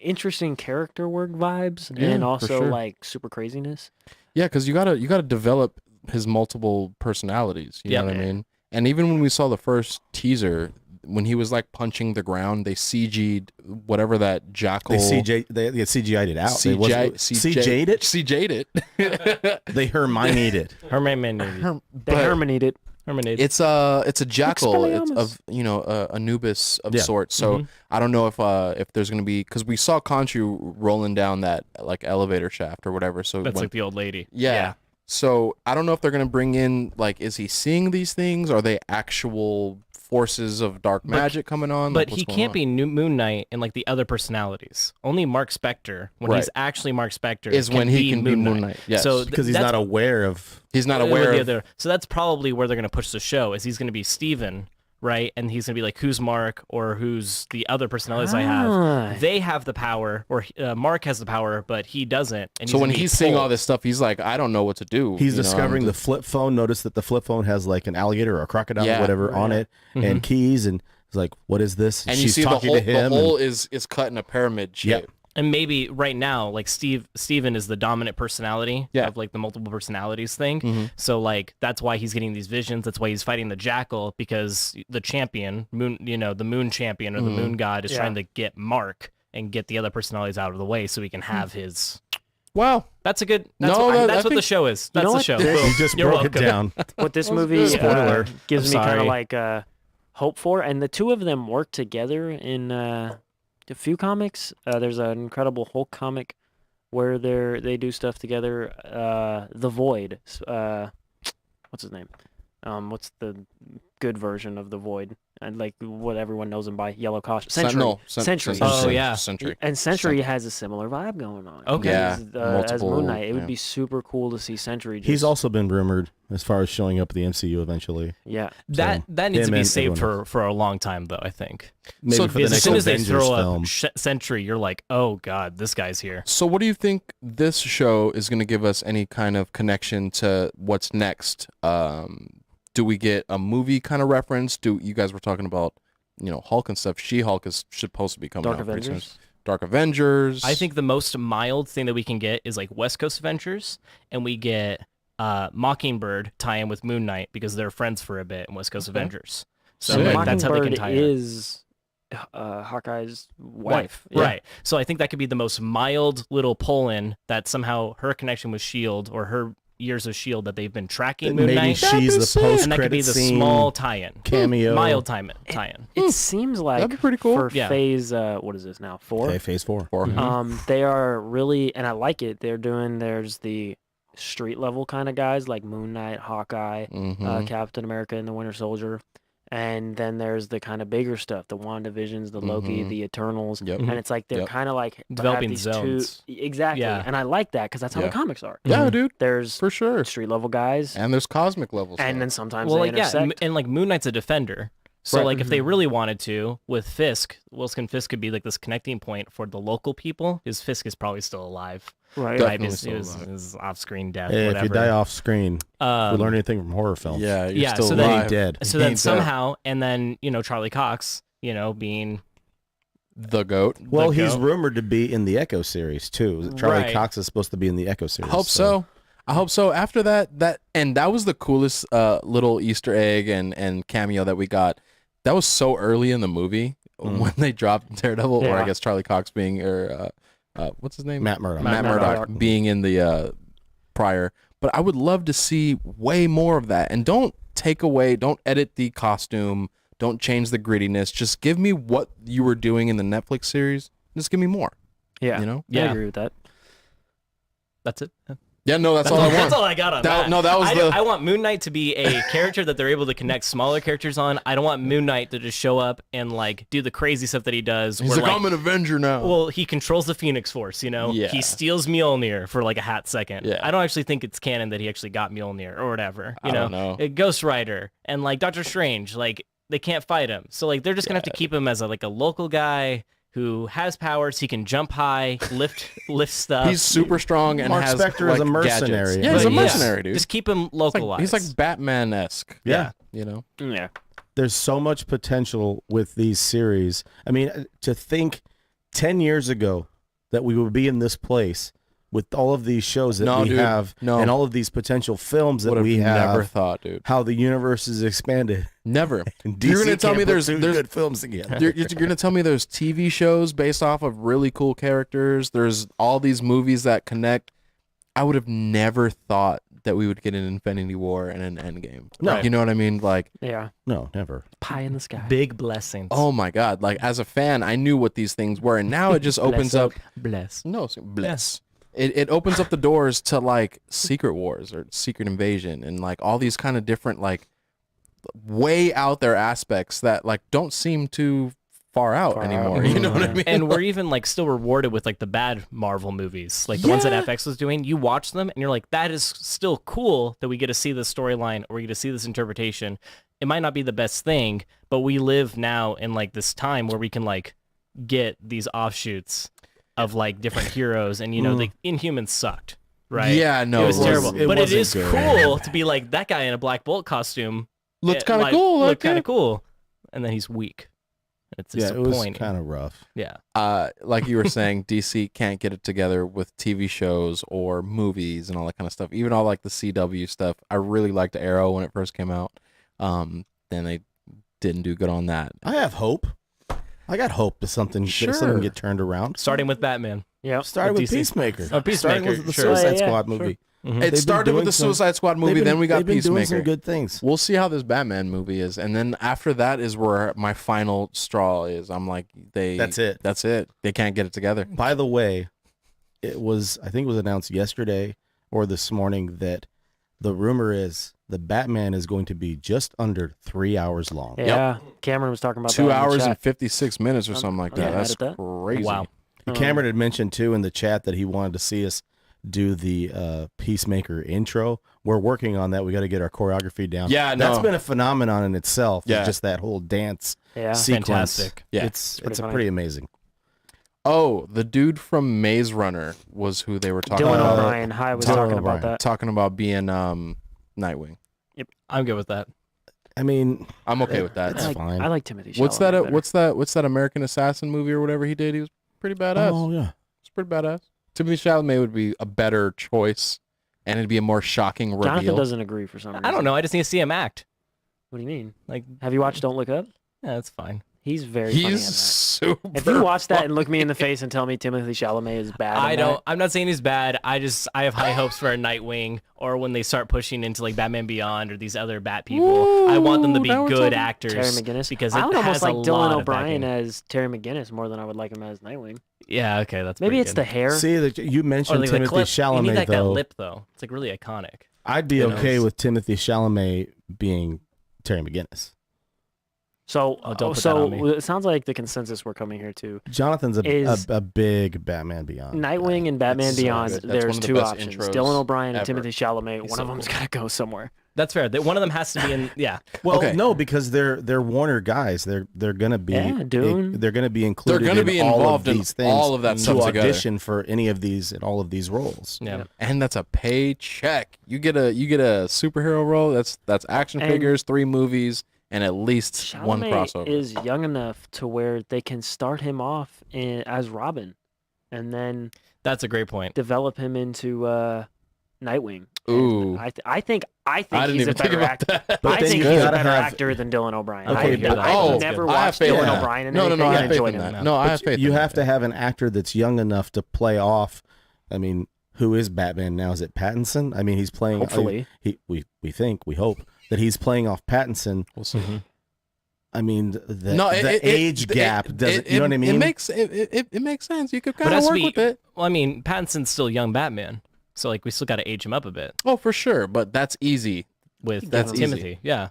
interesting character work vibes, Yeah, and for also sure. like super craziness. Yeah, because you gotta develop his multiple personalities. You know what I mean? And even when we saw the first teaser, when he was like punching the ground, they CG'd whatever that jackal. They CGI'd it out. CG'd it. CG'd it. They Hermione'd it. Hermione. They Hermione it. Hermione. It's a jackal. It's Expelliarmus. of Anubis of Yeah. sorts. So I don't know if there's gonna be, because we saw Khonshu rolling down that like elevator shaft or whatever. So That's when- like the old lady. yeah. So I don't know if they're gonna bring in like, is he seeing these things? Are they actual forces of dark magic coming on? But Like, what's he going can't on? be New Moon Knight and like the other personalities. Only Mark Spector, when he's Right. actually Mark Spector, Is when he can be Moon Knight. Yes. So Because he's that's not aware of. He's not with aware the of. other. So that's probably where they're going to push the show. Is he's going to be Steven, right? And he's going to be like, who's Mark or who's the other personalities I Ah. have? They have the power, or Mark has the power, but he doesn't. And So when gonna be he's seeing all pulled. this stuff, he's like, I don't know what to do. He's you know, discovering I'm the flip phone. Notice that the flip phone has like an alligator or a crocodile Yeah. or whatever on it, and keys, and he's like, "What is this?" and you she's see the talking hole. to him. The hole and- is cut in a pyramid shape. Yep. And maybe right now, like Steven is the dominant personality Yeah. of like the multiple personalities thing. So like that's why he's getting these visions. That's why he's fighting the jackal, because the champion, Moon, the Moon champion or the Moon God is Yeah. trying to get Mark and get the other personalities out of the way so he can have his. Wow. That's a good. That's No, what, I that's what the think- show is. You That's know the what? show. This- Boom. You just You're broke it welcome. down. What this That was movie good. Spoiler. gives I'm me kind sorry. of like hope for, and the two of them work together in a few comics. There's an Incredible Hulk comic where they do stuff together. The Void. What's his name? What's the good version of the Void? And like what everyone knows him by, yellow costume. Sentry. Sentry. Oh, yeah. Sentry. And Sentry has a similar vibe going on. Okay. Yeah, As multiple- Moon Knight, it would yeah. be super cool to see Sentry. He's just- also been rumored as far as showing up at the MCU eventually. yeah. That So, that needs to him be and saved everyone for a long time though. I think. Maybe So for the as next soon as they Avengers throw film. a Sentry, you're like, oh god, this guy's here. So what do you think this show is going to give us any kind of connection to what's next? Do we get a movie kind of reference? Do you guys were talking about, Hulk and stuff? She-Hulk is supposed to be coming Dark out pretty soon. Avengers. Dark Avengers. I think the most mild thing that we can get is like West Coast Adventures, and we get Mockingbird tie-in with Moon Knight because they're friends for a bit in West Coast Avengers. So Sick. like, that's how they can Mockingbird tie it. is Hawkeye's wife. Yeah. Right. So I think that could be the most mild little pull-in that somehow her connection with S.H.I.E.L.D. or her years of Shield that they've been tracking Moon Maybe Knight, she's the post and that could be the scene small tie-in, cameo. mild tie-in. It seems like That'd be pretty cool. for Yeah. phase, what is this now, 4? Okay, phase 4. They are really, and I like it. There's the street level kind of guys like Moon Knight, Hawkeye, Captain America, and the Winter Soldier. And then there's the kind of bigger stuff, the WandaVisions, the Loki, the Eternals. Yep. And it's like they're Yep. kind of like Developing have these zones. Exactly. Yeah. And I like that because that's how Yeah. the comics are. Yeah, dude, There's for sure. street level guys, And there's cosmic levels. and then sometimes Well, they like yeah, intersect. and like Moon Knight's a defender. So Right. like if they really wanted to, with Fisk, Wilson Fisk could be like this connecting point for the local people. Because Fisk is probably still alive. Right. Definitely His, still his, alive. his off-screen death. Hey, whatever. if you die off screen, if we Um, learn anything from horror films. yeah, you're yeah, still so then- alive. dead. So He then ain't dead. somehow, and then Charlie Cox, being The goat. Well, the he's goat. rumored to be in the Echo series too. Charlie Right. Cox is supposed to be in the Echo series. Hope so. I hope so. After that was the coolest little Easter egg and cameo that we got. That was so early in the movie when they dropped Daredevil, or I Yeah. guess Charlie Cox being, or what's his name? Matt Murdock. Matt Matt Murdock Murdock. being in the prior. But I would love to see way more of that. And don't edit the costume. Don't change the grittiness. Just give me what you were doing in the Netflix series. Just give me more. Yeah. You know? I Yeah. agree with that. that's it. Yeah, no, that's all I want. That's all I got on that. No, that was I want Moon Knight to be a character that they're able to connect smaller characters on. I don't want Moon Knight to just show up and like do the crazy stuff that he does. He's where, like, I'm an Avenger now. well, he controls the Phoenix Force, Yeah. He steals Mjolnir for like a hot second. Yeah. I don't actually think it's canon that he actually got Mjolnir or whatever. I don't know. Ghost Rider and like Doctor Strange, like they can't fight him. So like they're just gonna have to keep him as a local guy who has powers. He can jump high, lift stuff. He's super strong and Mark has Spector is a like, mercenary. gadgets. Yeah, he's a But, mercenary, dude. Just keep him localized. He's like Batman-esque. Yeah. You know? Yeah. There's so much potential with these series. I mean, to think 10 years ago that we would be in this place with all of these shows that No, we dude. have No. and all of these potential films that Would have we have, never thought, dude. how the universe is expanded. Never. And You're DC gonna tell can't me put there's two good films together. you're gonna tell me there's TV shows based off of really cool characters. There's all these movies that connect. I would have never thought that we would get an Infinity War and an Endgame. No. You know what I mean? Like, Yeah. No, never. Pie in the sky. big blessings. oh my God. Like, as a fan, I knew what these things were. And now it just opens up. Bless. No, bless. It opens up the doors to like Secret Wars or Secret Invasion and like all these kind of different like way out there aspects that like don't seem too far out anymore. You know what I mean? And we're even like still rewarded with like the bad Marvel movies, like the ones that FX was doing. You watch them and you're like, that is still cool that we get to see this storyline or we get to see this interpretation. It might not be the best thing, but we live now in like this time where we can like get these offshoots of like different heroes, and the Inhumans sucked, right? Yeah, no, it was it terrible. wasn't- it But it wasn't is good. cool to be like that guy in a Black Bolt costume. Looked kind of cool. Looked Like, kind of cool, and then he's weak. It's Yeah, it was disappointing. kind of rough. Yeah. like you were saying, DC can't get it together with TV shows or movies and all that kind of stuff. Even all like the CW stuff. I really liked Arrow when it first came out. Then they didn't do good on that. I have hope. I got hope that something Sure. get turned around. Starting with Batman. Yeah. Started with DC. Peacemaker. Oh, Peacemaker, Starting with the sure. Suicide Yeah, Squad sure. movie. Mhm. It They've been started with doing the some- Suicide Squad movie, then we got they've been doing Peacemaker. some good things. We'll see how this Batman movie is, and then after that is where my final straw is. I'm like, That's it. That's it. They can't get it together. By the way, I think it was announced yesterday or this morning that the rumor is the Batman is going to be just under 3 hours long. Yeah. Cameron was talking about 2 that in the hours chat. and 56 minutes or something like I'm that. not mad That's at that. crazy. Wow. And Cameron had mentioned too in the chat that he wanted to see us do the Peacemaker intro. We're working on that. We got to get our choreography down. Yeah, that's no. been a phenomenon in itself. Yeah. Just that whole dance Yeah. sequence. Fantastic. Yeah. It's pretty funny. pretty amazing. Oh, the dude from Maze Runner was who they were talking Dylan about. O'Brien. Hi was Dylan talking O'Brien. about that. Talking about being Nightwing. I'm good with that. I mean, I'm okay with that. It's fine. I like Timothy Chalamet. What's that? better. What's that American Assassin movie or whatever he did? He was pretty badass. oh yeah. It's pretty badass. Timothy Chalamet would be a better choice, and it'd be a more shocking reveal. Jonathan doesn't agree for some reason. I don't know. I just need to see him act. What do you mean? Like, Have you watched Don't Look Up? yeah, that's fine. He's very funny in He's that. super. If you watch that and look me in the face and tell me Timothy Chalamet is bad, I in don't. that, I'm not saying he's bad. I have high hopes for a Nightwing, or when they start pushing into like Batman Beyond or these other Bat people. I want them to be now we're good talking actors. Terry McGinnis. because I it would almost has like a Dylan lot of O'Brien backing. as Terry McGinnis more than I would like him as Nightwing. Yeah, okay, that's Maybe pretty it's good. the hair. See that you Or mentioned like the Timothy clip. You need Chalamet like that though. lip though. It's like really iconic. I'd be you know? okay with Timothy Chalamet being Terry McGinnis. So, don't put that on me. it sounds like the consensus we're coming here to Jonathan's Is- a big Batman Beyond. Nightwing and Batman It's so Beyond. good. That's one There's of the two best options: intros Dylan O'Brien and ever. Timothy Chalamet. He's One so of them's cool. gotta go somewhere. That's fair. One of them has to be in. Yeah. Well, Okay. no, because they're Warner guys. They're gonna be Yeah, Dune. they're gonna be They're included going to in be all of involved in these things all of that to stuff together. audition for any of these and all of these roles. Yeah. And that's a paycheck. You get a superhero role. That's action And- figures, 3 movies, and at least one Chalamet crossover. is young enough to where they can start him off as Robin, and then That's a great point. develop him into Nightwing. Ooh. And I think I didn't he's a even think better about actor. that. But I then think you he's a gotta better have- actor than Dylan O'Brien. Okay, I've but- never I have watched faith in Dylan that. O'Brien in No, anything I and have faith enjoyed in him. that. No, I have But faith you in have that. to have an actor that's young enough to play off. I mean, who is Batman now? Is it Pattinson? I mean, he's playing. Hopefully. we hope that he's playing off Pattinson. We'll see. I mean, the No, age gap doesn't. You know what I mean? It makes sense. You could But kind it of has to work be. with it. Well, I mean, Pattinson's still young Batman, so like we still got to age him up a bit Oh, for sure. But that's easy. with That's easy. Timothy. Yeah,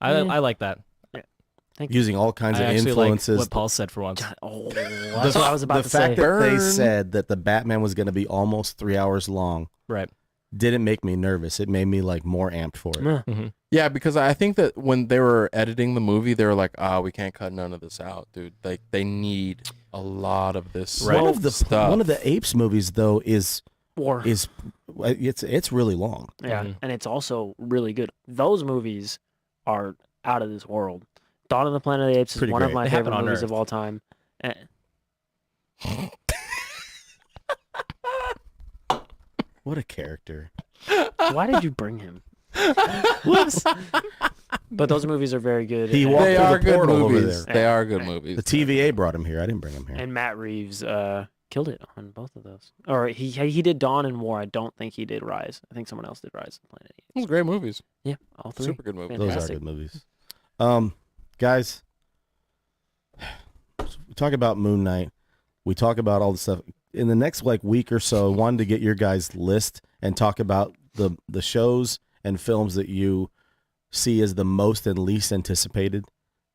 I like that. Using all kinds I of actually influences. like what Paul said for once. Oh, that's what I was about the to fact say. that they Burn. said that the Batman was going to be almost 3 hours long Right. didn't make me nervous. It made me like more amped for it. Meh. Yeah, because I think that when they were editing the movie, they were like, we can't cut none of this out, dude. Like, they need a lot of this One of the stuff. one of the Apes movies though is War. it's really long. Yeah, Mhm. and it's also really good. Those movies are out of this world. Dawn of the Planet of the Apes is Pretty one of great. my They happen favorite on movies Earth. of all time. What a character. Why did you bring him? Whoops. But those movies are very good. He and, walked They through are the good portal over movies. there. They are good movies. The TVA brought him here. I didn't bring him here. and Matt Reeves killed it on both of those. Or he did Dawn and War. I don't think he did Rise. I think someone else did Rise of the Planet of the Apes. Those are great movies. Yeah, all three. Super good movies. Those are Fantastic. good movies. Guys, we talk about Moon Knight. We talk about all the stuff. In the next week or so, I wanted to get your guys' list and talk about the shows and films that you see as the most and least anticipated.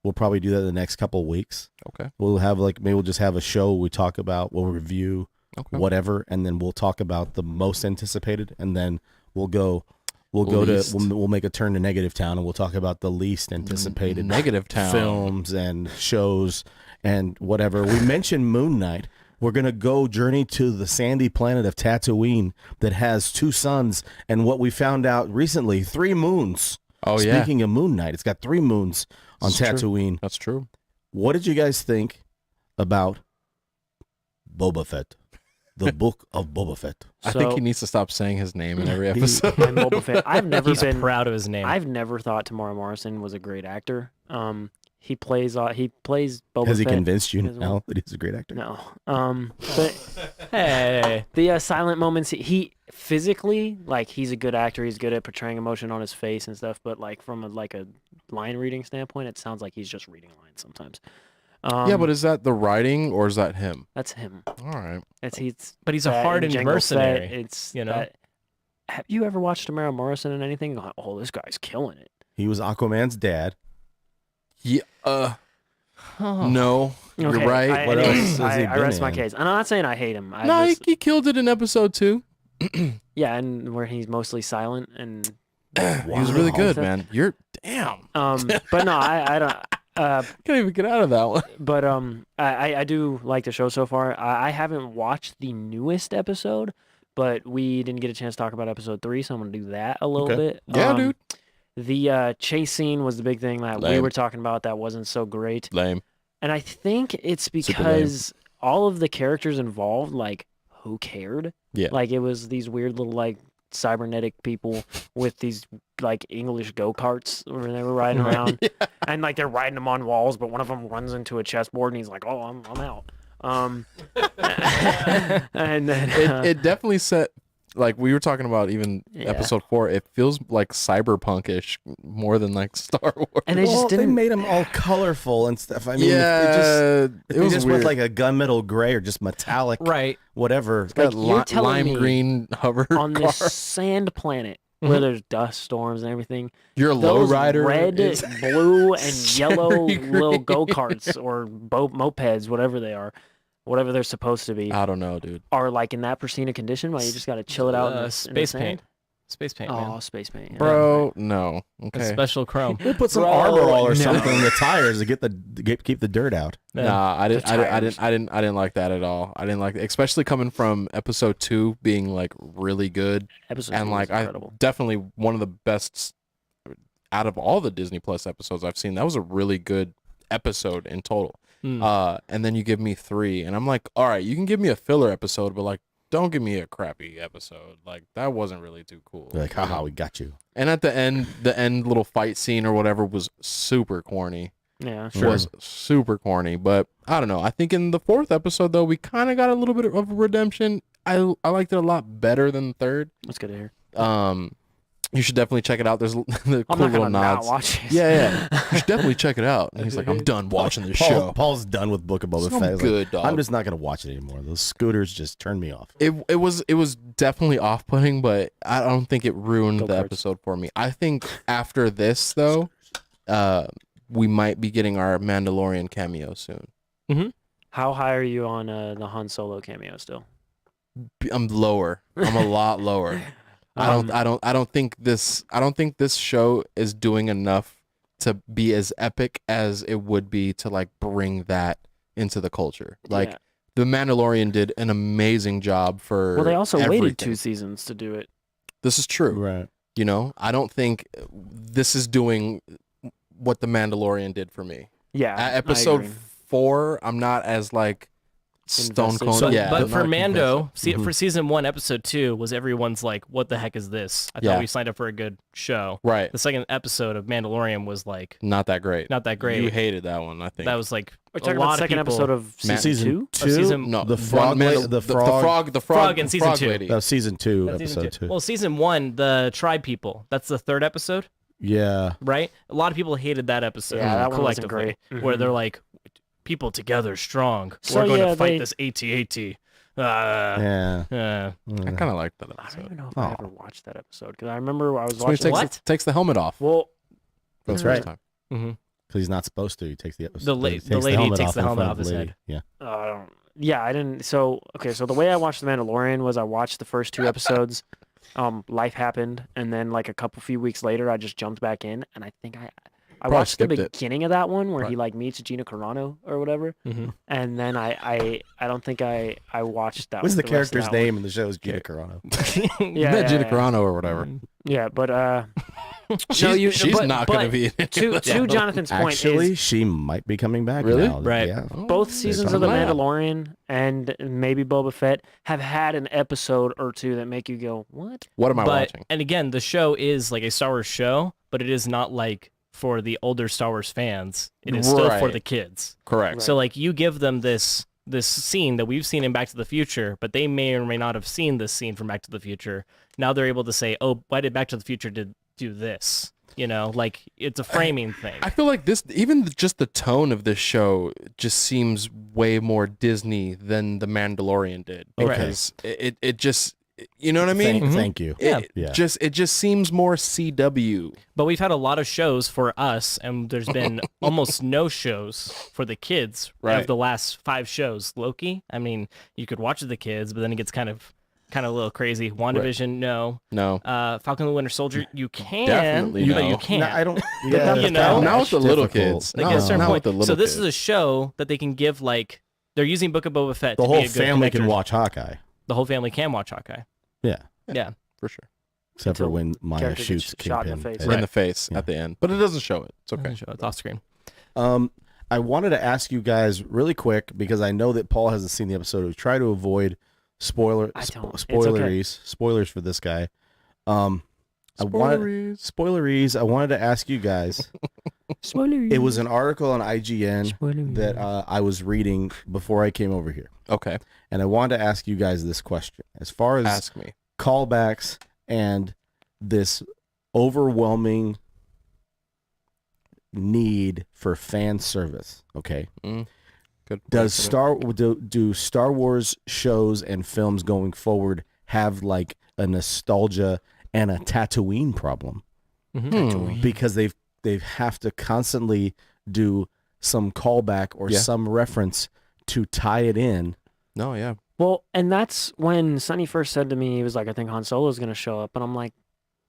We'll probably do that in the next couple of weeks. Okay. We'll have maybe we'll just have a show we talk about, we'll review Okay. whatever, and then we'll talk about the most anticipated, and then we'll go Least. we'll make a turn to Negative Town, and we'll talk about the least anticipated Negative Town. films and shows and whatever. We mentioned Moon Knight. We're going to go journey to the sandy planet of Tatooine that has 2 suns and what we found out recently, 3 moons. Oh, yeah. Speaking of Moon Knight, it's got 3 moons on It's true. Tatooine. That's true. What did you guys think about Boba Fett? The book of Boba Fett. I think So- he needs to stop saying his name in every episode. And Boba Fett. I've never He's been proud of his name. I've never thought Tamara Morrison was a great actor. He plays Boba Has he Fett. convinced you as now well. that he's a great actor? No. But hey, the silent moments, he physically, like, he's a good actor. He's good at portraying emotion on his face and stuff. But like from a line reading standpoint, it sounds like he's just reading lines sometimes. Yeah, but is that the writing or is that him? that's him. All right. but he's a that hardened in Jango Fett, mercenary. It's you know? have you ever watched Tamara Morrison in anything? Oh, this guy's killing it. He was Aquaman's dad. Yeah. No. You're Okay, right. What anyways, else has he I been rest my in? case. And I'm not saying I hate him. No, he killed it in episode 2. Yeah, and where he's mostly silent and He was really Wow. good, man. You're damn. but no, I don't. Can't even get out of that one. But I do like the show so far. I haven't watched the newest episode, but we didn't get a chance to talk about episode 3, so I'm gonna do that a little Okay. bit. Yeah, dude. The chase scene was the big thing that we Lame. were talking about that wasn't so great, Lame. and I think it's Super lame. because all of the characters involved, like, who cared? Yeah. Like, it was these weird little, like, cybernetic people with these like English go-karts where they were riding around, and like they're riding them on walls, but one of them runs into a chessboard and he's like, "Oh, I'm out." And then It definitely set, like we were talking about even episode 4, it feels like cyberpunkish more than like Star Wars. and they just They didn't. made them all colorful and stuff. I mean, it if they was just weird. went like a gunmetal gray or just metallic, Right. whatever. Got you're telling lime me green hover on car. this sand planet where there's dust storms and everything. Your Those lowrider red, is blue, and yellow cherry little green. go-karts or mopeds, whatever they are, whatever they're supposed to be, I don't know, dude. are like in that pristine condition where you just got to chill it out in the Space sand. paint. Space paint, Oh, man. space paint. Yeah. Bro, no. It's Okay. special chrome. They put some Bro, armor all or no. something in the tires to keep the dirt out. Yeah. Nah, I didn't tires. I didn't like that at all. I didn't like it, especially coming from episode 2 being like really good Episode and 2 like was incredible. definitely one of the best out of all the Disney Plus episodes I've seen. That was a really good episode in total. And then you give me 3 and I'm like, all right, you can give me a filler episode, but like don't give me a crappy episode. Like that wasn't really too cool. They're like, haha, we got you. And at the end little fight scene or whatever was super corny. Yeah, sure. Was super corny, but I don't know. I think in the 4th episode though, we kind of got a little bit of a redemption. I liked it a lot better than the 3rd. That's good to hear. You should definitely check it out. There's the cool I'm not little gonna not nods. watch it. Yeah. You should definitely check it out. And he's like, I'm done watching this show. Paul's done with Book of Boba So Fett. He's like, good, dog. I'm just not gonna watch it anymore. Those scooters just turn me off. It was definitely off-putting, but I don't think it ruined the Go-karts. episode for me. I think after this though, we might be getting our Mandalorian cameo soon. How high are you on the Han Solo cameo still? I'm lower. I'm a lot lower. I don't think this show is doing enough to be as epic as it would be to like bring that into the culture. Like Yeah. The Mandalorian did an amazing job for Well, they also everything. waited 2 seasons to do it. This is true. Right. You know, I don't think this is doing what the Mandalorian did for me. Yeah, At I episode agree. 4, I'm not as like stone Invested. cold. So- yeah, But I'm for not Mando, convinced. for season 1, episode 2 was everyone's like, "What the heck is this?" I Yeah. thought we signed up for a good show. Right, The second episode of Mandalorian was like not that great. not that great. You hated that one, I think. That was like We're a talking lot about of the second people- episode of Man- season 2? Two. season- no the frog. the frog Frog in season 2. lady. That was season 2, That's season episode 2. Well, season 1, the tribe people. That's the 3rd episode, Yeah. right? A lot of people hated that episode. Yeah, that one wasn't collectively, great. Where Mhm. they're like, "People together, strong. So, We're going yeah, to fight they- this AT-AT." Yeah. I kind of liked that I don't episode. even know if Oh. I ever watched that episode because I remember I was So he watching. takes the helmet off. Well, That's the right. first time. Mm-hmm. Because he's not supposed to. He takes the The lady takes the helmet in off front of his the lady. head. Yeah. yeah, I didn't. So okay, so the way I watched The Mandalorian was I watched the first 2 episodes. Life happened, and then like a few weeks later, I just jumped back in, and I think I Probably watched the skipped it. beginning of that one where he Right. like meets Gina Carano or whatever, Mhm. and then I don't think I watched that. What's the rest of character's that name in the show? Is Gina Carano. One. Yeah, Yeah, Gina yeah, Carano or whatever. yeah, but She's but- not but going to be in it. to Jonathan's point Actually, is she might be coming back Really? now. Right. Yeah. both seasons of The talking about- Mandalorian and maybe Boba Fett have had an episode or 2 that make you go, "What?" What am I But watching? and again, the show is like a Star Wars show, but it is not like for the older Star Wars fans. It is still for Right. the kids. Correct. So like you give them this scene that we've seen in Back to the Future, but they may or may not have seen this scene from Back to the Future. Now they're able to say, "Oh, why did Back to the Future do this?" You know, like it's a framing thing. I feel like this, even just the tone of this show, just seems way more Disney than The Mandalorian did. Okay. Because it just, you know what I mean? Thank you. It Yeah. just seems more CW. But we've had a lot of shows for us, and there's been almost no shows for the kids Right. of the last 5 shows. Loki, I mean, you could watch the kids, but then it gets kind of a little crazy. WandaVision, no. No. Falcon and the Winter Soldier, you can, Definitely but no. you can't. No, I don't. Yeah, you that's know, kinda Not with the little difficult. kids. Like No, at a certain not point. with the little So this kids. is a show that they can give like they're using Book of Boba Fett. The to whole be a good family can connector. watch Hawkeye. The whole family can watch Hawkeye. Yeah. Yeah. For sure. Except for Until when Maya character gets shoots shot in the Kingpin. face. In the face at the end. But it doesn't show it. It's okay. Show it's off screen. I wanted to ask you guys really quick because I know that Paul hasn't seen the episode. We try to avoid I don't. It's okay. spoilers for this guy. Spoileries. I wanted to ask you guys. Spoiler. It was an article on IGN that I was reading before I came over here, Okay. and I wanted to ask you guys this question: as far as Ask me. callbacks and this overwhelming need for fan service, okay? Good. Do Star Wars shows and films going forward have like a nostalgia and a Tatooine problem? Because they have to constantly do some callback or some reference to tie it in. No, yeah. Well, and that's when Sonny first said to me, he was like, I think Han Solo's going to show up. And I'm like,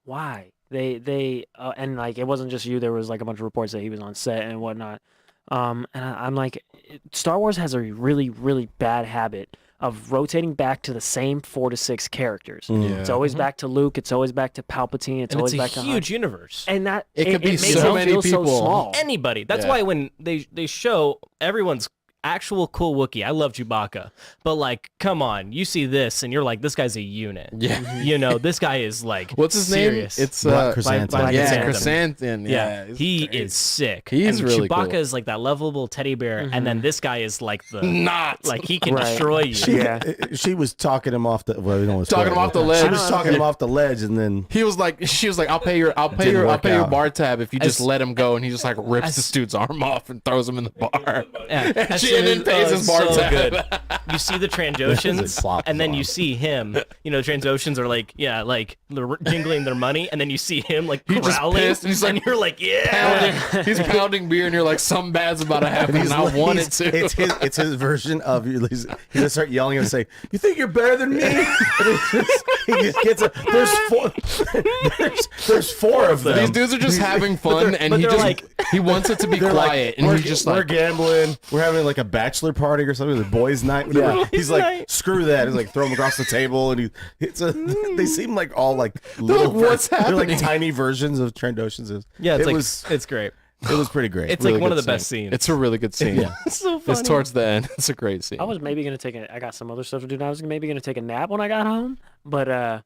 why? They and like, it wasn't just you. There was like a bunch of reports that he was on set and whatnot. And I'm like, Star Wars has a really, really bad habit of rotating back to the same 4 to 6 characters. It's always back to Luke. It's always back to Palpatine. It's always back to a huge universe. And that It could be makes so it many feel people. so small. Anybody. That's why when they show everyone's actual cool Wookiee, I love Chewbacca, but like, come on, you see this and you're like, this guy's a unit. Yeah. You know, this guy is like, What's his serious. name? It's Black Chrysanthemum. Black yeah, Chrysanthemum. Chrysanthemum. Yeah, Yeah, he great. is sick. He's and really Chewbacca cool. is like that lovable teddy bear, and then this guy is like the Not like he can Right. destroy you. She was talking him off the. Well, we don't want to Talking spoil him it. off the ledge. She was talking him off the ledge, and then She was like, I'll pay your Didn't work out. bar tab if you just As- let him go, and he just like rips this dude's arm off and throws him in the bar. Yeah. And As she soon then as- pays his bar so tab. good. You see the Trandoshans, Flop and then bomb. you see him. You know, the Trandoshans are like, like they're jingling their money, and then you see him like He's just growling, pissed, and he's like, you're like, yeah. He's pounding beer, and you're like, something bad's about to happen, and I want it to. It's his version of he's gonna start yelling and say, "You think you're better than me?" And he just gets a. There's four of them. These dudes are just having fun, and but he they're just like- he wants it to be They're quiet, like, and he's just we're like, gambling. We're having like a bachelor party or something, the boys' night. Whatever. He's like, night. screw that. He's like, throw him across the table, and they seem like all like little. What's they're happening? like tiny versions of Trandoshans. Yeah, it was it's great. pretty great. It's really like one of good the best scene. scenes. It's a really good scene. Yeah. It's so funny. It's towards the end. It's a great scene. I was maybe going to I got some other stuff to do. And I was maybe going to take a nap when I got home, but I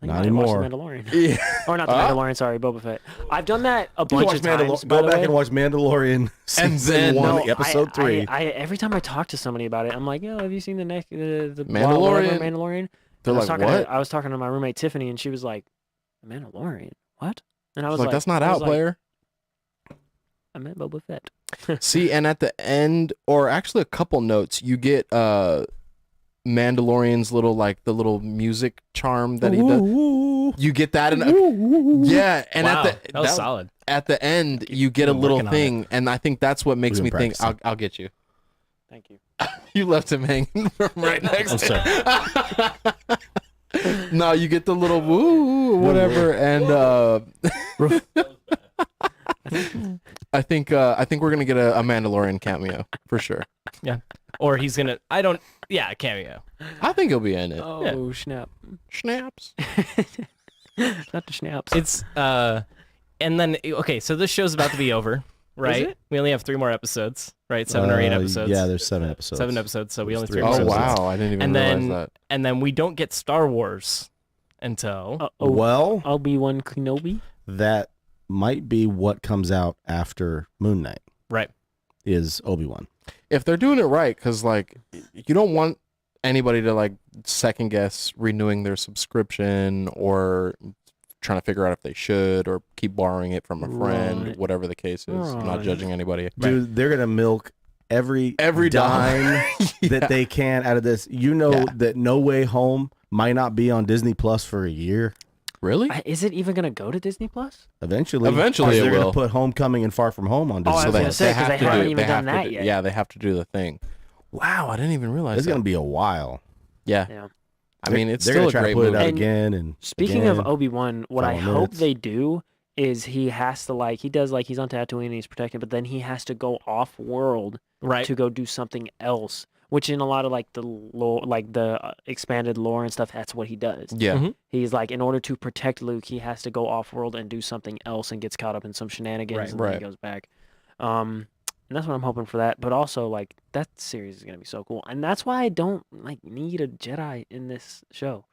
think Not I might watch anymore. The Mandalorian. Yeah. Or not the Mandalorian, sorry, Boba Fett. I've done that a bunch of times. by Go the back way. and watch Mandalorian season then- 1, No, episode 3. I every time I talk to somebody about it, I'm like, yo, have you seen the Mandalorian? Mandalorian? They're And like, what? I was talking to my roommate Tiffany, and she was like, Mandalorian? What? And I was Like, that's not I out, was like, player. I meant Boba Fett. See, and at the end, or actually a couple notes, you get Mandalorian's little like the little music charm that he does. You get that, and yeah, and wow, at the that was solid. at the end, you get a been little working on thing, and I think that's what makes We've me been think practicing. I'll get you. Thank you. You left him hanging right next I'm to sorry. No, you get the little woo whatever, and I think we're gonna get a Mandalorian cameo for sure. Yeah. Or he's gonna. Yeah, cameo. I think he'll be in it. Oh, snap. Snaps. Not the snaps. It's and then okay, so this show's about to be over, right? it? We only have 3 more episodes, right? 7 or 8 episodes. Yeah, there's 7 episodes. 7 episodes, so we only 3 three Oh episodes. episodes. wow, I didn't even And realize then that. and then we don't get Star Wars until Well, Obi-Wan Kenobi. that might be what comes out after Moon Knight right. is Obi-Wan. If they're doing it right, because like you don't want anybody to like second guess renewing their subscription or trying to figure out if they should or keep borrowing it from a friend, Right. whatever the case is. I'm not Right. judging anybody. Dude, they're gonna milk every Every dime Yeah. that they can out of this. You know Yeah. that No Way Home might not be on Disney Plus for a year. Really? Is it even going to go to Disney Plus? Eventually, Eventually they're it gonna will. put Homecoming and Far From Home on Disney. I was Plus. gonna say, 'cause they haven't even done that yet. Yeah, they have to do the thing. Wow, I didn't even realize It's that. gonna be a while. Yeah. Yeah. I mean, it's They're still gonna a try great to put movie. it out And again. And Speaking again. of Obi-Wan, what I 5 hope minutes. they do is he has to he does he's on Tatooine and he's protected, but then he has to go off world Right. to go do something else, which in a lot of the lore, the expanded lore and stuff, that's what he does. Yeah. Mhm. He's like, in order to protect Luke, he has to go off world and do something else and gets caught up in some shenanigans Right. and then Right. he goes back. And that's what I'm hoping for that. But also that series is gonna be so cool, and that's why I don't like need a Jedi in this show.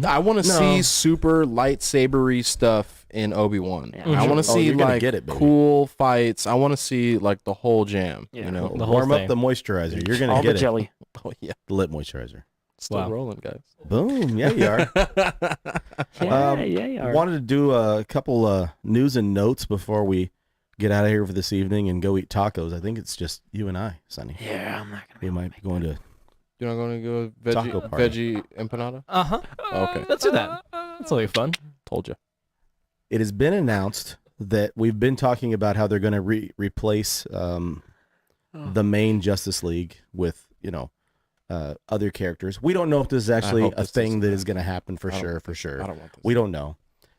I want to No. see super lightsabery stuff in Obi-Wan. Yeah, I sure. want to Oh, see you're gonna like get it, baby. cool fights. I want to see like the whole jam. Yeah. You know. The whole Warm thing. up the moisturizer. You're gonna All get the it. jelly. Oh yeah. The lip moisturizer. Still Wow. rolling, guys. Boom. Yeah, you are. Yeah, Um, yeah, yeah. Wanted to do a couple news and notes before we get out of here for this evening and go eat tacos. I think it's just you and I, Sonny. Yeah, I'm not gonna. We might be going to. You're not going to go Taco party. veggie empanada? Uh-huh. Okay. Let's do that. That's really fun. Told you. It has been announced that we've been talking about how they're going to replace the main Justice League with, other characters. We don't know if this is actually hope a this thing doesn't that is happen. going to happen for I don't sure. I don't want this. We don't know.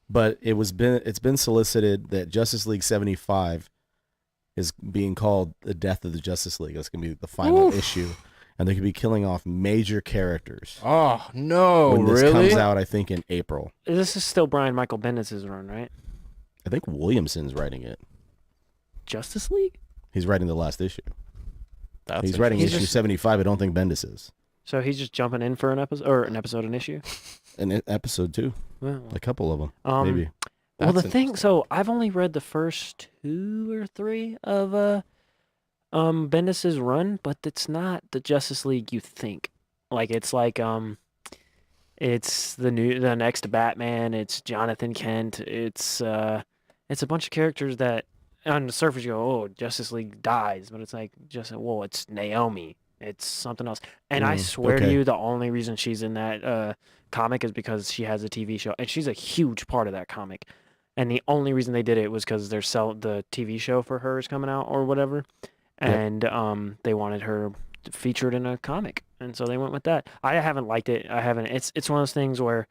But it's been solicited that Justice League 75 is being called the death of the Justice League. That's going to be the final issue. And they could be killing off major characters. Oh, no, when this really? comes out, I think, in April. This is still Brian Michael Bendis' run, right? I think Williamson's writing it. Justice League. He's writing the last issue. That's He's writing He's issue just- 75. I don't think Bendis is. So he's just jumping in for an episode, an issue. An episode 2. Well, A couple of them, Um, maybe. well, the That's thing. So I've only read the first 2 or 3 of Bendis's run, but it's not the Justice League you think. Like it's the next Batman. It's Jonathan Kent. It's a bunch of characters that on the surface you go, oh, Justice League dies, but it's like it's Naomi. It's something else. And I swear to okay. you, the only reason she's in that comic is because she has a TV show, and she's a huge part of that comic. And the only reason they did it was because the TV show for her is coming out or whatever, and they wanted her featured in a comic, and so they went with that. I haven't liked it. I haven't. It's one of those things where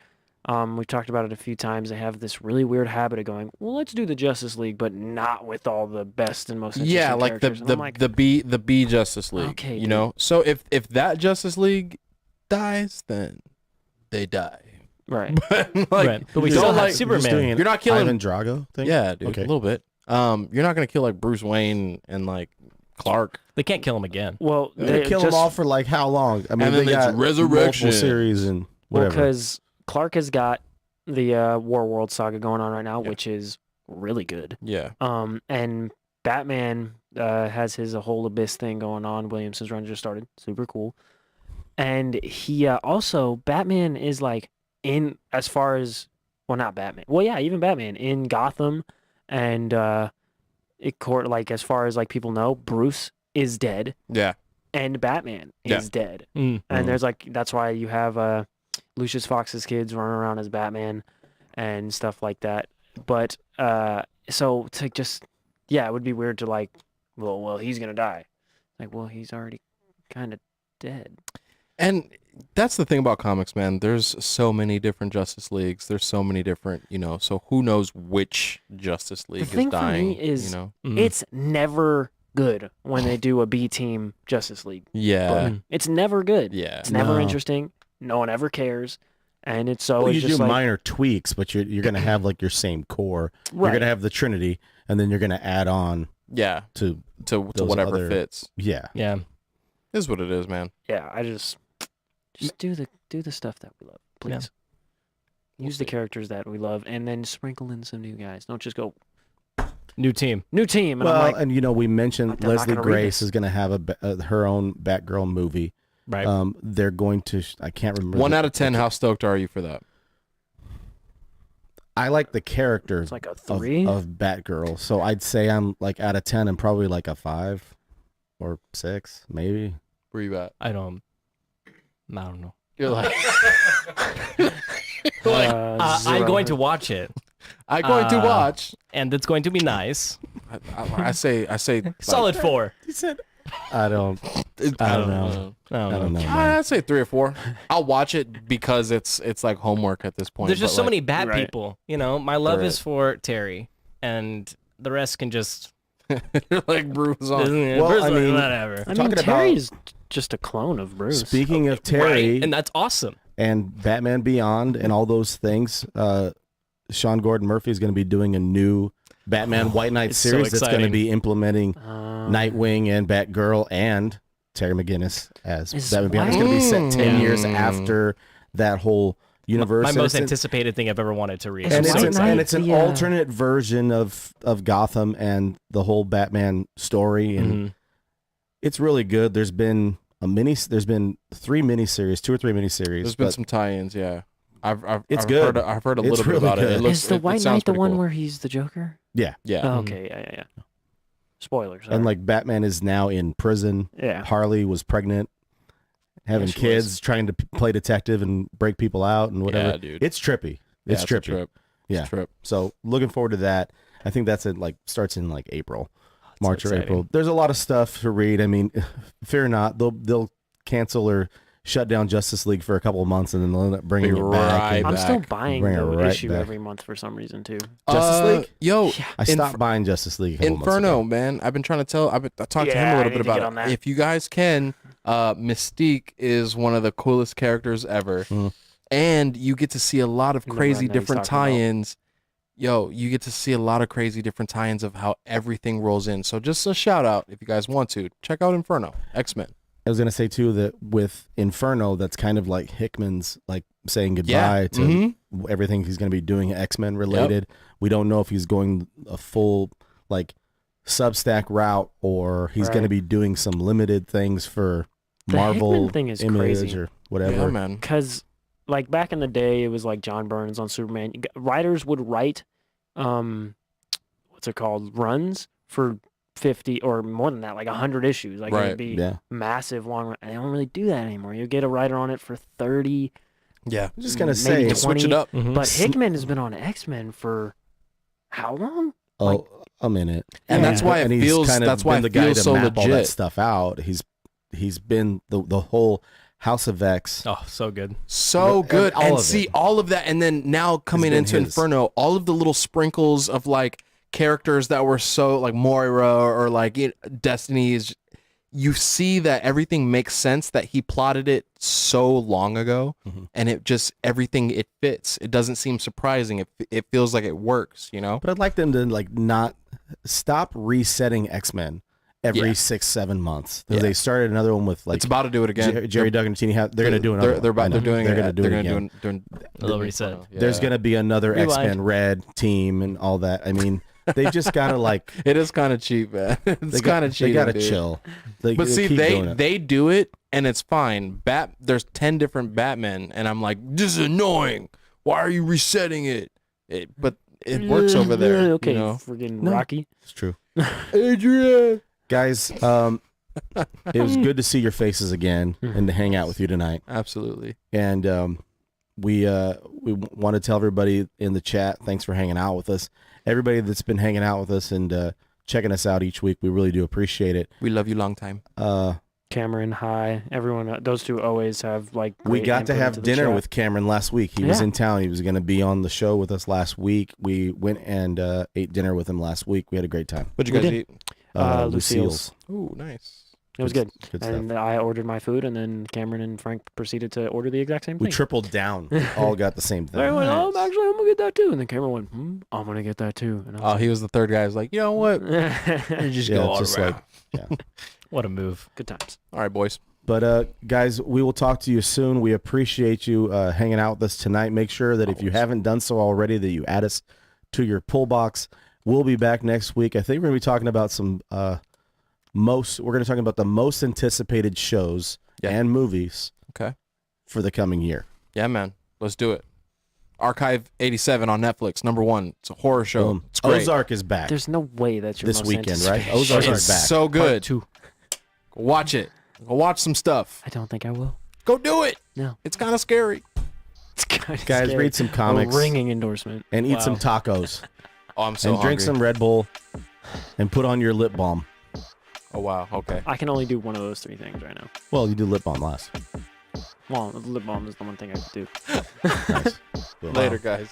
we've talked about it a few times. They have this really weird habit of going, well, let's do the Justice League, but not with all the best and most interesting Yeah, like characters. And I'm like, the B Justice League. Okay, you dude. know. So if that Justice League dies, then they die. right. But like, Right. But we don't still have like Superman. Just doing an You're not killing- Ivan Drago thing? Yeah, dude, Okay. a little bit. You're not gonna kill like Bruce Wayne and like Clark. They can't kill him again. Well, They kill them all for like how long? I mean, And they then it's got Resurrection. multiple series and whatever. because Clark has got the War World saga going on right now, which is really good. Yeah. And Batman has his whole Abyss thing going on. Williamson's run just started. Super cool. And he also, Batman is like in, as far as, well, not Batman. Well, yeah, even Batman in Gotham. And like as far as like people know, Bruce is dead Yeah. and Batman is dead. Mm. And there's like, that's why you have Lucius Fox's kids running around as Batman and stuff like that. But so to just, yeah, it would be weird to like, well, he's gonna die. Like, well, he's already kind of dead. And that's the thing about comics, man. There's so many different Justice Leagues. There's so many different, so who knows which Justice League thing is for dying, me is- Mm. It's never good when they do a B team Justice League. Yeah. book. It's never good. Yeah. It's never No. interesting. No one ever cares. And it's so Well, it's you just do like, minor tweaks, but you're going to have like your same core. You're right. going to have the Trinity, and then you're going to add on Yeah. to To those whatever other- fits. yeah. Yeah. Is what it is, man. Yeah, I just do the stuff that we love, please. Use the characters that we love, and then sprinkle in some new guys. Don't just go New team. new team. And Well, I'm like, and we mentioned I'm not Leslie gonna read Grace this. is going to have her own Batgirl movie. Right. They're going to. I can't remember. 1 out of 10. How stoked are you for that? I like the character it's like a of, 3. of Batgirl, so I'd say I'm like out of 10 and probably like a 5 or 6, maybe. Where you at? I don't know. You're like, I'm going to watch it, I'm going to Uh, watch. and it's going to be nice. I say like, Solid 4. He said, I don't know. I I don't know. man. I'd say 3 or 4. I'll watch it because it's like homework at this point. There's just but, so like, many bad Right. people. My love There is is. for Terry, and the rest can just like Bruce on. Well, I mean, whatever. I mean, talking about- Terry's just a clone of Bruce. Speaking of Terry Right, and that's awesome. and Batman Beyond and all those things, Sean Gordon Murphy is going to be doing a new Batman White Knight It's so series that's going to exciting. be implementing Nightwing and Batgirl and Terry McGinnis as Is Batman Beyond. It's going to be set 10 what? years after that whole universe. My And most it's- anticipated thing I've ever wanted to read. It's and I'm it's, so White an, Knight, and it's an the, alternate version of Gotham and the whole Batman story, and Mhm. it's really good. There's been 3 miniseries, 2 or 3 miniseries. There's been but some tie-ins, yeah. It's I've good. Heard, I've heard a It's little really bit about it. good. It looks, Is the it White sounds Knight the pretty one cool. where he's the Joker? yeah, Yeah. Oh, okay, yeah. Spoilers. and like Batman is now in prison. yeah. Harley was pregnant, having Yeah, she kids, was. trying to play detective and break people out and whatever. Yeah, dude. It's trippy. It's Yeah, trippy. a trip. Yeah. It's a trip. So looking forward to that. I think that's starts in like April, March or exciting. April. There's a lot of stuff to read. I mean, fear not, they'll cancel or shut down Justice League for a couple of months and then they'll end up bringing Be it back. right and- I'm still back. buying Bring it the right issue back. every month for some reason too. Justice League? Yo, I stopped buying Justice League. A couple months Inferno, ago. man. I've been trying to tell. I talked to him Yeah, a I little need bit to get about on it. that. If you guys can, Mystique is one of the coolest characters ever, and you get to see a lot of I know crazy what he's different talking about. tie-ins. Yo, you get to see a lot of crazy different tie-ins of how everything rolls in. So just a shout out if you guys want to check out Inferno, X-Men. I was gonna say too that with Inferno, that's kind of like Hickman's like saying goodbye Yeah. to Mhm. everything he's gonna be doing X-Men related. We don't know if he's going a full like Substack route or he's gonna Right. be doing some limited things for The Marvel Hickman thing is Image crazy. or whatever. Yeah, man. Because like back in the day, it was like John Burns on Superman. Writers would write, what's it called, runs for 50 or more than that, like 100 issues. Like it Right. would be Yeah. massive long run. They don't really do that anymore. You get a writer on it for 30. Yeah. I'm just gonna Maybe say, 20. Switch it up. Mhm. But Hickman has been on X-Men for how long? oh, a minute. And that's why it and he's feels- kind of that's why been it the guy feels to so map all that legit. stuff out. He's been the whole House of X. Oh, so good. So And good. all And of see it. all of that. And then now coming been into his. Inferno, all of the little sprinkles of like characters that were so like Moira or like Destiny's, you see that everything makes sense, that he plotted it so long ago, and it just everything, it fits. It doesn't seem surprising. It feels like it works, you know? But I'd like them to like not stop resetting X-Men every Yeah. 6-7 months. 'Cause Yeah. They started another one with like It's about to do it again. Jerry Duggan and Tini. They're going to do another. They're one. I about. know. They're doing. They're it. going to do They're it gonna again. doing A little reset. There's going to be another Rewind. X-Men Red team and all that. I mean, they just got to like. It is kind of cheap, man. It's kind of cheap. They got to chill. But see, keep doing it. they do it and it's fine. There's 10 different Batmen, and I'm like, this is annoying. Why are you resetting it? But it works over there. Okay, You know? friggin' No. Rocky. It's true. Adrian. Guys, it was good to see your faces again and to hang out with you tonight. Absolutely. And we want to tell everybody in the chat, thanks for hanging out with us. Everybody that's been hanging out with us and checking us out each week, we really do appreciate it. We love you long time. Cameron, hi. Everyone, those two always have like. We great got to input have into the dinner chat. with Cameron last week. He was Yeah. in town. He was going to be on the show with us last week. We went and ate dinner with him last week. We had a great time. What'd We you guys did. eat? Lucille's. Ooh, nice. It was good. Good stuff. And I ordered my food, and then Cameron and Frank proceeded to order the exact same We thing. tripled down. We all got the same thing. I went, oh, actually, I'm gonna get that too. And then Cameron went, I'm gonna get that too. And Oh, he was the third guy. I was like, you know what? Just Yeah, go it's all just around. like, yeah. What a move. good times. All right, boys. But guys, we will talk to you soon. We appreciate you hanging out with us tonight. Make sure that if you haven't done so already, that you add us to your pull box. We'll be back next week. I think we're going to be talking about some we're going to talk about the most anticipated shows Yeah. and movies Okay. for the coming year. Yeah, man. Let's do it. Archive 87 on Netflix. #1. It's a horror show. Boom. It's great. Ozark is back There's no way that's your this most weekend, right? anticipated Ozark show. is back. So good. Part 2. Go watch it. Go watch some stuff. I don't think I will. Go do it. No. It's kind of scary. It's kind of Guys, read some comics A ringing endorsement. and eat some Wow. tacos Oh, I'm so and hungry. drink some Red Bull and put on your lip balm. Oh, wow. Okay. I can only do one of those three things right now. Well, you do lip balm last. Well, the lip balm is the one thing I could do. Nice. Cool. Later, guys.